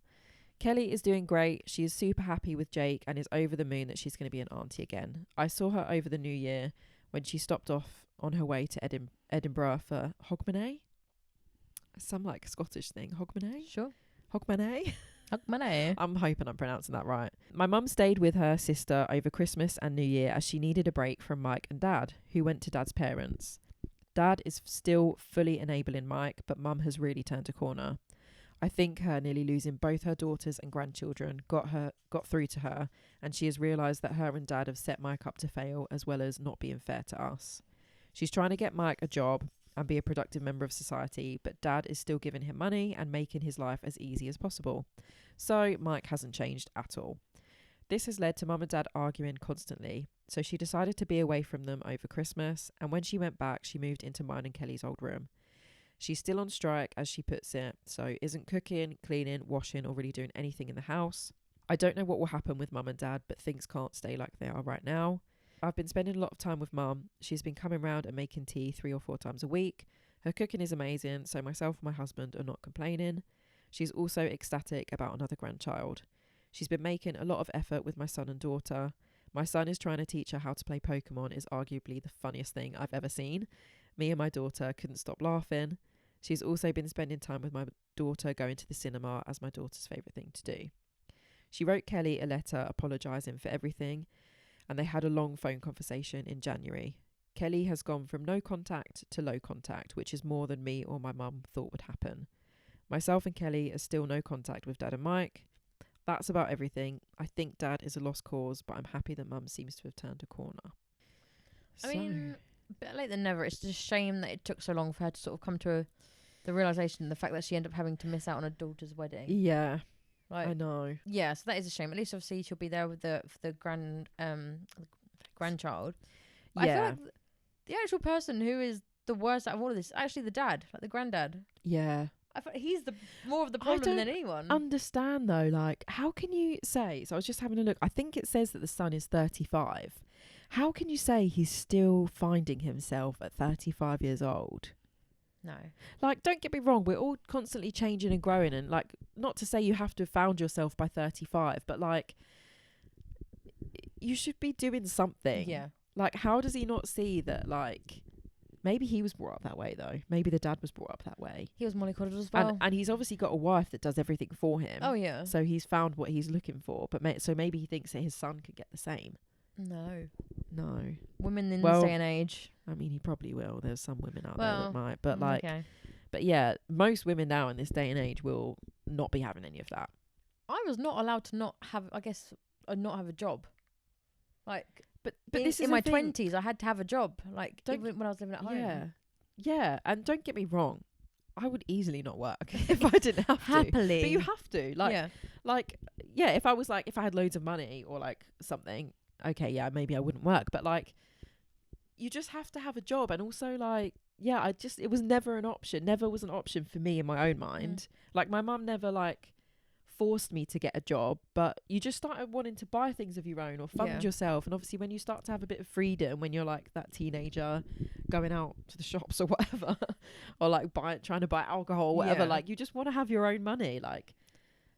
Kelly is doing great. She is super happy with Jake and is over the moon that she's going to be an auntie again. I saw her over the New Year when she stopped off on her way to Edinburgh for Hogmanay. Some like Scottish thing. Hogmanay? Sure. Hogmanay? Hogmanay. I'm hoping I'm pronouncing that right. My mum stayed with her sister over Christmas and New Year as she needed a break from Mike and Dad, who went to Dad's parents. Dad is still fully enabling Mike, but Mum has really turned a corner. I think her nearly losing both her daughters and grandchildren got through to her, and she has realised that her and Dad have set Mike up to fail, as well as not being fair to us. She's trying to get Mike a job and be a productive member of society, but Dad is still giving him money and making his life as easy as possible. So Mike hasn't changed at all. This has led to Mum and Dad arguing constantly, so she decided to be away from them over Christmas, and when she went back, she moved into mine and Kelly's old room. She's still on strike, as she puts it, so isn't cooking, cleaning, washing, or really doing anything in the house. I don't know what will happen with Mum and Dad, but things can't stay like they are right now. I've been spending a lot of time with Mum. She's been coming round and making tea 3 or 4 times a week. Her cooking is amazing, so myself and my husband are not complaining. She's also ecstatic about another grandchild. She's been making a lot of effort with my son and daughter. My son is trying to teach her how to play Pokemon, is arguably the funniest thing I've ever seen. Me and my daughter couldn't stop laughing. She's also been spending time with my daughter, going to the cinema as my daughter's favourite thing to do. She wrote Kelly a letter apologising for everything, and they had a long phone conversation in January. Kelly has gone from no contact to low contact, which is more than me or my mum thought would happen. Myself and Kelly are still no contact with Dad and Mike. That's about everything. I think Dad is a lost cause, but I'm happy that Mum seems to have turned a corner. I mean, better late than never. It's just a shame that it took so long for her to sort of come to the realisation, the fact that she ended up having to miss out on her daughter's wedding. Yeah, like, I know. Yeah, so that is a shame. At least obviously she'll be there with the grandchild. Yeah. I feel like the actual person who is the worst out of all of this is actually the dad, like the granddad. Yeah. I feel like he's the more of the problem than anyone. Understand though, like, how can you say? So I was just having a look. I think it says that the son is 35. How can you say he's still finding himself at 35 years old? No. Like, don't get me wrong, we're all constantly changing and growing, and like, not to say you have to have found yourself by 35, but like, you should be doing something. Yeah. Like, how does he not see that, like, maybe he was brought up that way though. Maybe the dad was brought up that way. He was mollycoddled as well. And he's obviously got a wife that does everything for him. Oh yeah. So he's found what he's looking for, but so maybe he thinks that his son could get the same. No. Women in this day and age. I mean, he probably will. There's some women out there that might, but like, okay. But yeah, most women now in this day and age will not be having any of that. I was not allowed to not have, I guess, not have a job. Like, but this is in my 20s, I had to have a job. Like, even when I was living at home. Yeah, and don't get me wrong, I would easily not work if I didn't have to. Happily. But you have to. If I was like, if I had loads of money or like something, okay, yeah, maybe I wouldn't work. But like, you just have to have a job. And also like, yeah, it was never an option. Never was an option for me in my own mind. Like my mum never like forced me to get a job, but you just started wanting to buy things of your own or fund yourself. And obviously when you start to have a bit of freedom, when you're like that teenager going out to the shops or whatever, or like trying to buy alcohol or whatever, like you just want to have your own money. Like,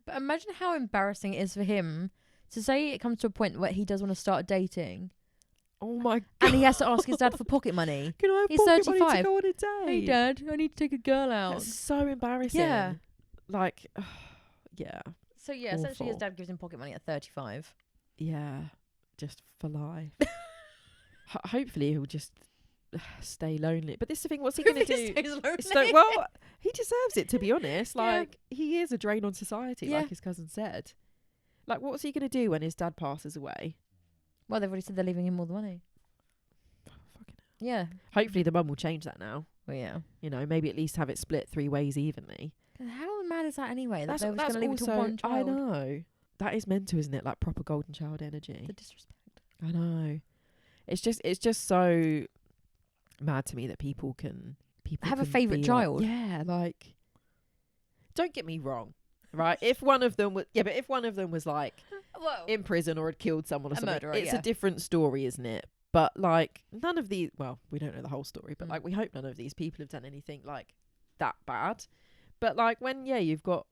but imagine how embarrassing it is for him to say it comes to a point where he does want to start dating. Oh my God. And he has to ask his dad for pocket money. Can I have He's pocket 35. money to go on a date? Hey dad, I need to take a girl out. That's so embarrassing. Yeah. Like, yeah. So yeah, essentially his dad gives him pocket money at 35. Yeah. Just for life. Hopefully he'll just stay lonely. But this is the thing, what's he going to do? Well, he deserves it, to be honest. Like, he is a drain on society, like his cousin said. Like, what's he going to do when his dad passes away? Well, they've already said they're leaving him all the money. Oh, fucking hell. Yeah. Hopefully the mum will change that now. Well, yeah. You know, maybe at least have it split 3 ways evenly. How mad is that anyway? That That's they were just going to leave it to one child. I know. That is mental, isn't it? Like proper golden child energy. The disrespect. I know. It's just so mad to me that people have a favourite child. Like, yeah, like, don't get me wrong, right? If one of them was like in prison or had killed someone or something, murderer, it's a different story, isn't it? But like, none of these, well, we don't know the whole story, but like, we hope none of these people have done anything like that bad. But like, when you've got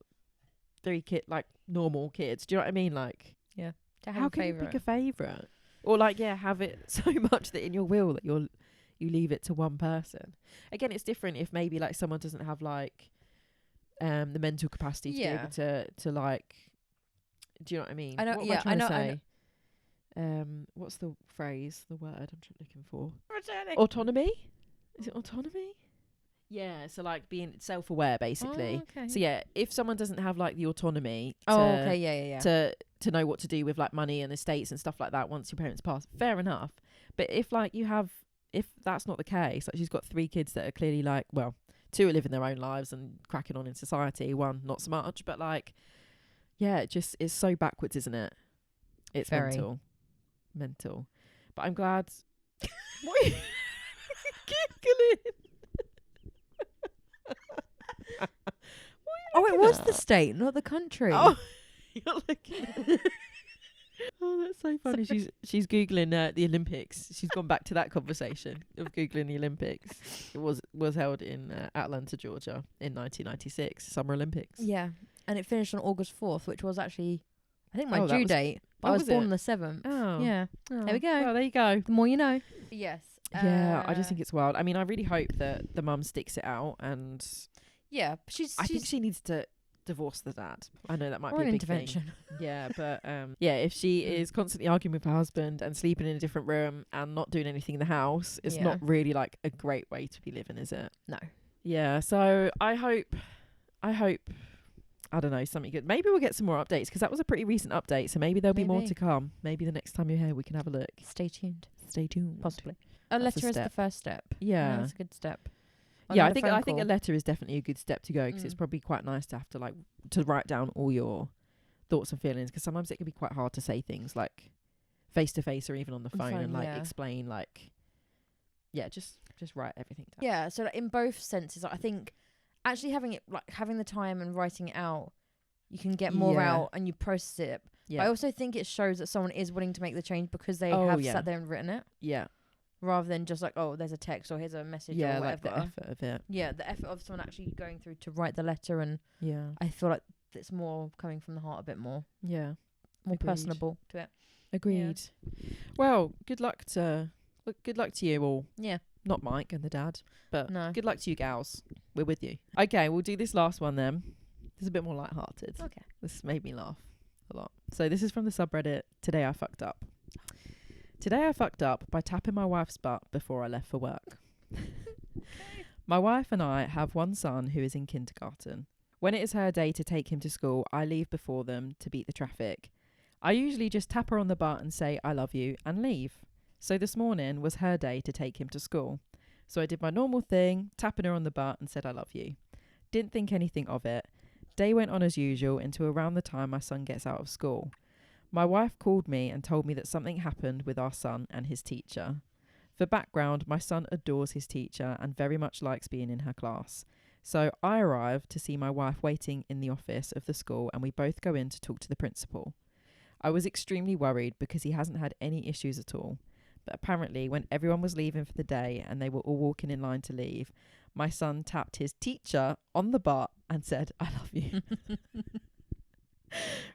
3 like normal kids, do you know what I mean? Like, yeah, how can you pick a favourite? Or like, have it so much that in your will that you leave it to one person. Again, it's different if maybe like someone doesn't have like the mental capacity to be able to like, do you know what I mean? I know. What Yeah, am I know. trying to say? What's the phrase? The word I'm looking for? Autonomy? Is it autonomy? Yeah, so like being self-aware, basically. Oh, okay. So yeah, if someone doesn't have like the autonomy to know what to do with like money and estates and stuff like that once your parents pass, fair enough. But if like if that's not the case, like she's got 3 kids that are clearly like, well, 2 are living their own lives and cracking on in society, 1 not so much, but like, yeah, it just is so backwards, isn't it? It's very mental. But I'm glad. What are you giggling? Oh, it was the state, not the country. Oh, you're looking. Oh, that's so funny. She's googling the Olympics. She's gone back to that conversation of googling the Olympics. It was held in Atlanta, Georgia, in 1996, Summer Olympics. Yeah, and it finished on August 4th, which was actually, I think, my due date. But I was born on the 7th. Oh, yeah. Oh. There we go. Well, there you go. The more you know. Yes. Yeah, I just think it's wild. I mean, I really hope that the mum sticks it out, and yeah, I think she needs to divorce the dad. I know that might be an a big intervention. thing. Yeah, but if she is constantly arguing with her husband and sleeping in a different room and not doing anything in the house, it's not really like a great way to be living, is it? No. Yeah, so I hope I don't know, something good. Maybe we'll get some more updates, because that was a pretty recent update, so maybe there'll be more to come. Maybe the next time you're here we can have a look. Stay tuned. Possibly. A letter is the first step. Yeah. That's a good step. Yeah, I think a letter is definitely a good step to go, because it's probably quite nice to have to like to write down all your thoughts and feelings, because sometimes it can be quite hard to say things like face to face or even on the phone and like explain like just write everything down. Yeah, so like, in both senses, I think actually having the time and writing it out, you can get more out and you process it. Yeah. I also think it shows that someone is willing to make the change because they have sat there and written it. Yeah. Rather than just like, oh, there's a text or here's a message or whatever. Like the effort of it. Yeah, the effort of someone actually going through to write the letter, and I feel like it's more coming from the heart a bit more. Yeah. More personable to it. Agreed. Yeah. Well, good luck to you all. Yeah. Not Mike and the dad, but good luck to you gals. We're with you. Okay, we'll do this last one then. This is a bit more lighthearted. Okay. This made me laugh a lot. So this is from the subreddit, Today I Fucked Up. Today I fucked up by tapping my wife's butt before I left for work. My wife and I have one son who is in kindergarten. When it is her day to take him to school, I leave before them to beat the traffic. I usually just tap her on the butt and say, I love you, and leave. So this morning was her day to take him to school. So I did my normal thing, tapping her on the butt and said, I love you. Didn't think anything of it. Day went on as usual until around the time my son gets out of school. My wife called me and told me that something happened with our son and his teacher. For background, my son adores his teacher and very much likes being in her class. So I arrived to see my wife waiting in the office of the school, and we both go in to talk to the principal. I was extremely worried because he hasn't had any issues at all. But apparently, when everyone was leaving for the day and they were all walking in line to leave, my son tapped his teacher on the butt and said, "I love you."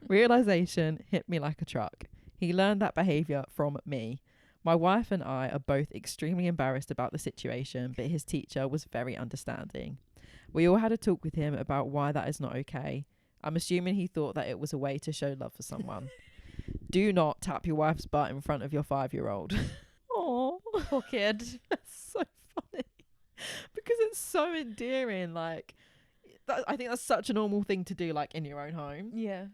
Realization hit me like a truck. He learned that behaviour from me. My wife and I are both extremely embarrassed about the situation, but his teacher was very understanding. We all had a talk with him about why that is not okay. I'm assuming he thought that it was a way to show love for someone. Do not tap your wife's butt in front of your 5-year-old. Oh, poor kid. That's so funny. Because it's so endearing. Like, I think that's such a normal thing to do, like, in your own home. Yeah.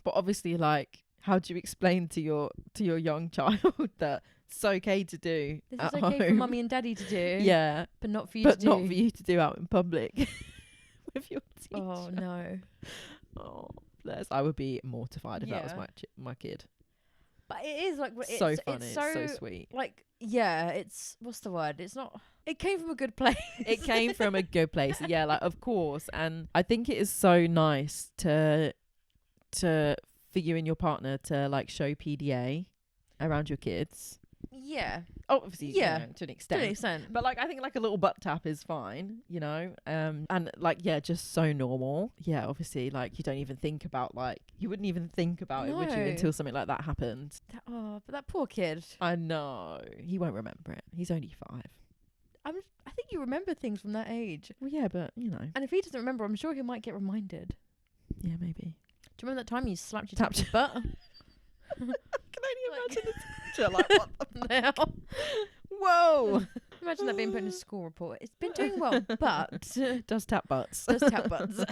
But obviously, like, how do you explain to your young child that it's okay to do This at is okay home? for mummy and daddy to do. Yeah. But not for you But to do. not for you to do out in public with your teacher. Oh, no. Oh, bless. I would be mortified if that was Yeah. my kid. But it is like it's So funny. It's It's so sweet. Like, yeah, it's what's the word? It's not. It came from a good place. It came from a good place. Yeah, like, of course. And I think it is so nice to for you and your partner to, like, show PDA around your kids. Yeah. Oh, obviously, Yeah. you know, to an To extent. an extent. But, like, I think, like, a little butt tap is fine, you know? And, like, yeah, just so normal. Yeah, obviously, like, you don't even think about, like, you wouldn't even think about it, would you, No. until something like that happened. But that poor kid. I know. He won't remember it. He's only 5. I think you remember things from that age. Well, yeah, but, you know. And if he doesn't remember, I'm sure he might get reminded. Yeah, maybe. Do you remember that time you slapped your Tapped tap's butt? I can only Like- imagine the teacher, like, what the Now. Whoa! Imagine that being put in a school report. It's been doing well, but Does tap butts. does tap butts.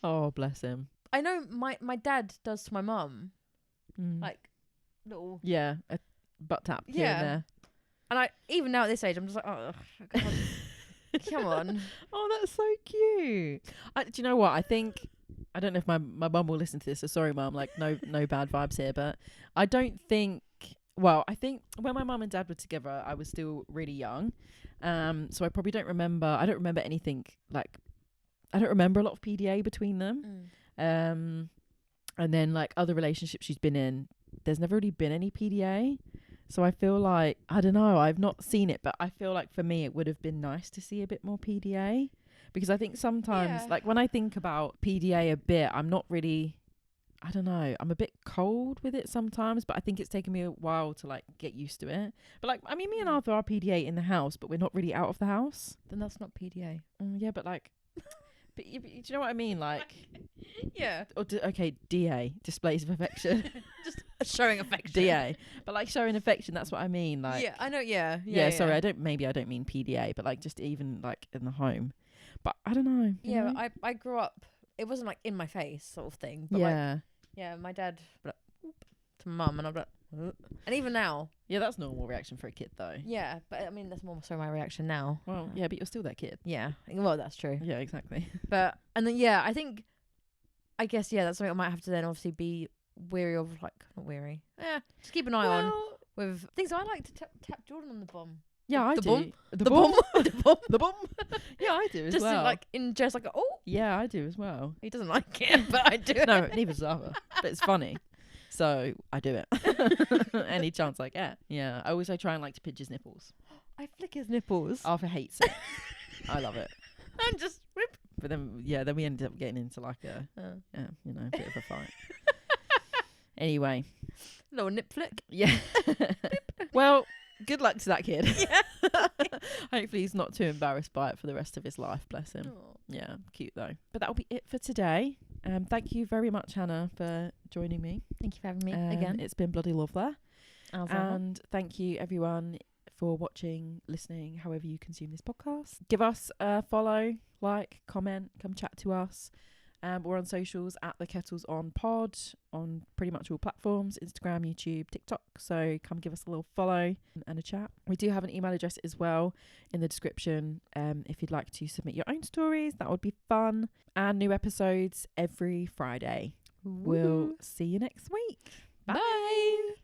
Oh, bless him. I know my dad does to my mum, Mm. like little. Yeah, a butt tap here Yeah. and there. And I even now at this age, I'm just like, oh, come on. Oh, that's so cute. Do you know what? I think, I don't know if my mum will listen to this, so sorry, mum, like, no bad vibes here, but I don't think, well, I think when my mum and dad were together, I was still really young. So I probably don't remember anything, like, I don't remember a lot of PDA between them. And then, like, other relationships she's been in, there's never really been any PDA. So I feel like, I don't know, I've not seen it, but I feel like for me it would have been nice to see a bit more PDA. Because I think sometimes, Yeah. like, when I think about PDA a bit, I'm not really, I don't know, I'm a bit cold with it sometimes, but I think it's taken me a while to, like, get used to it. But, like, I mean, me and Arthur are PDA in the house, but we're not really out of the house. Then that's not PDA. Yeah, but, like, but do you know what I mean? Like, Yeah. or okay, DA, displays of affection. Just showing affection. DA. But, like, showing affection, that's what I mean. Like, Yeah, I know. Yeah. yeah, sorry, I don't mean PDA, but, like, just even, like, in the home. But I don't know. you Yeah, know? I grew up. It wasn't like in my face sort of thing. But like, Yeah. yeah, my dad would, like, whoop, to mum, and I'm like, and even now, Yeah, that's normal reaction for a kid, though. yeah. But I mean, that's more so my reaction now. Well, yeah, but you're still that kid. Yeah. Well, that's true. Yeah, exactly. But and then yeah, I guess yeah, that's something I might have to then obviously be weary of. Like not weary. Yeah, just keep an eye on with things. I like to tap Jordan on the bum. Yeah, I the do. bum? The The bum. bum. The bum. The bum. Yeah, I do as Just well. in just like oh, yeah, I do as well. he doesn't like it, but I do. No, neither does Arthur. But it's funny. So I do it. Any chance I get. Yeah. I also try and like to pinch his nipples. I flick his nipples. Arthur hates it. I love it. And just whip. But then, yeah, then we ended up getting into like a, you know, a bit of a fight. Anyway. Little nip flick. Yeah. Well, good luck to that kid. Yeah. Hopefully he's not too embarrassed by it for the rest of his life. Bless him. Oh. Yeah, cute though. But that'll be it for today. Thank you very much, Hannah, for joining me. Thank you for having me again. It's been bloody lovely. And And thank you everyone for watching, listening, however you consume this podcast. Give us a follow, like, comment, come chat to us. We're on socials at the Kettles on Pod on pretty much all platforms, Instagram, YouTube, TikTok. So come give us a little follow and a chat. We do have an email address as well in the description. If you'd like to submit your own stories, that would be fun. And new episodes every Friday. We'll see you next week. Bye.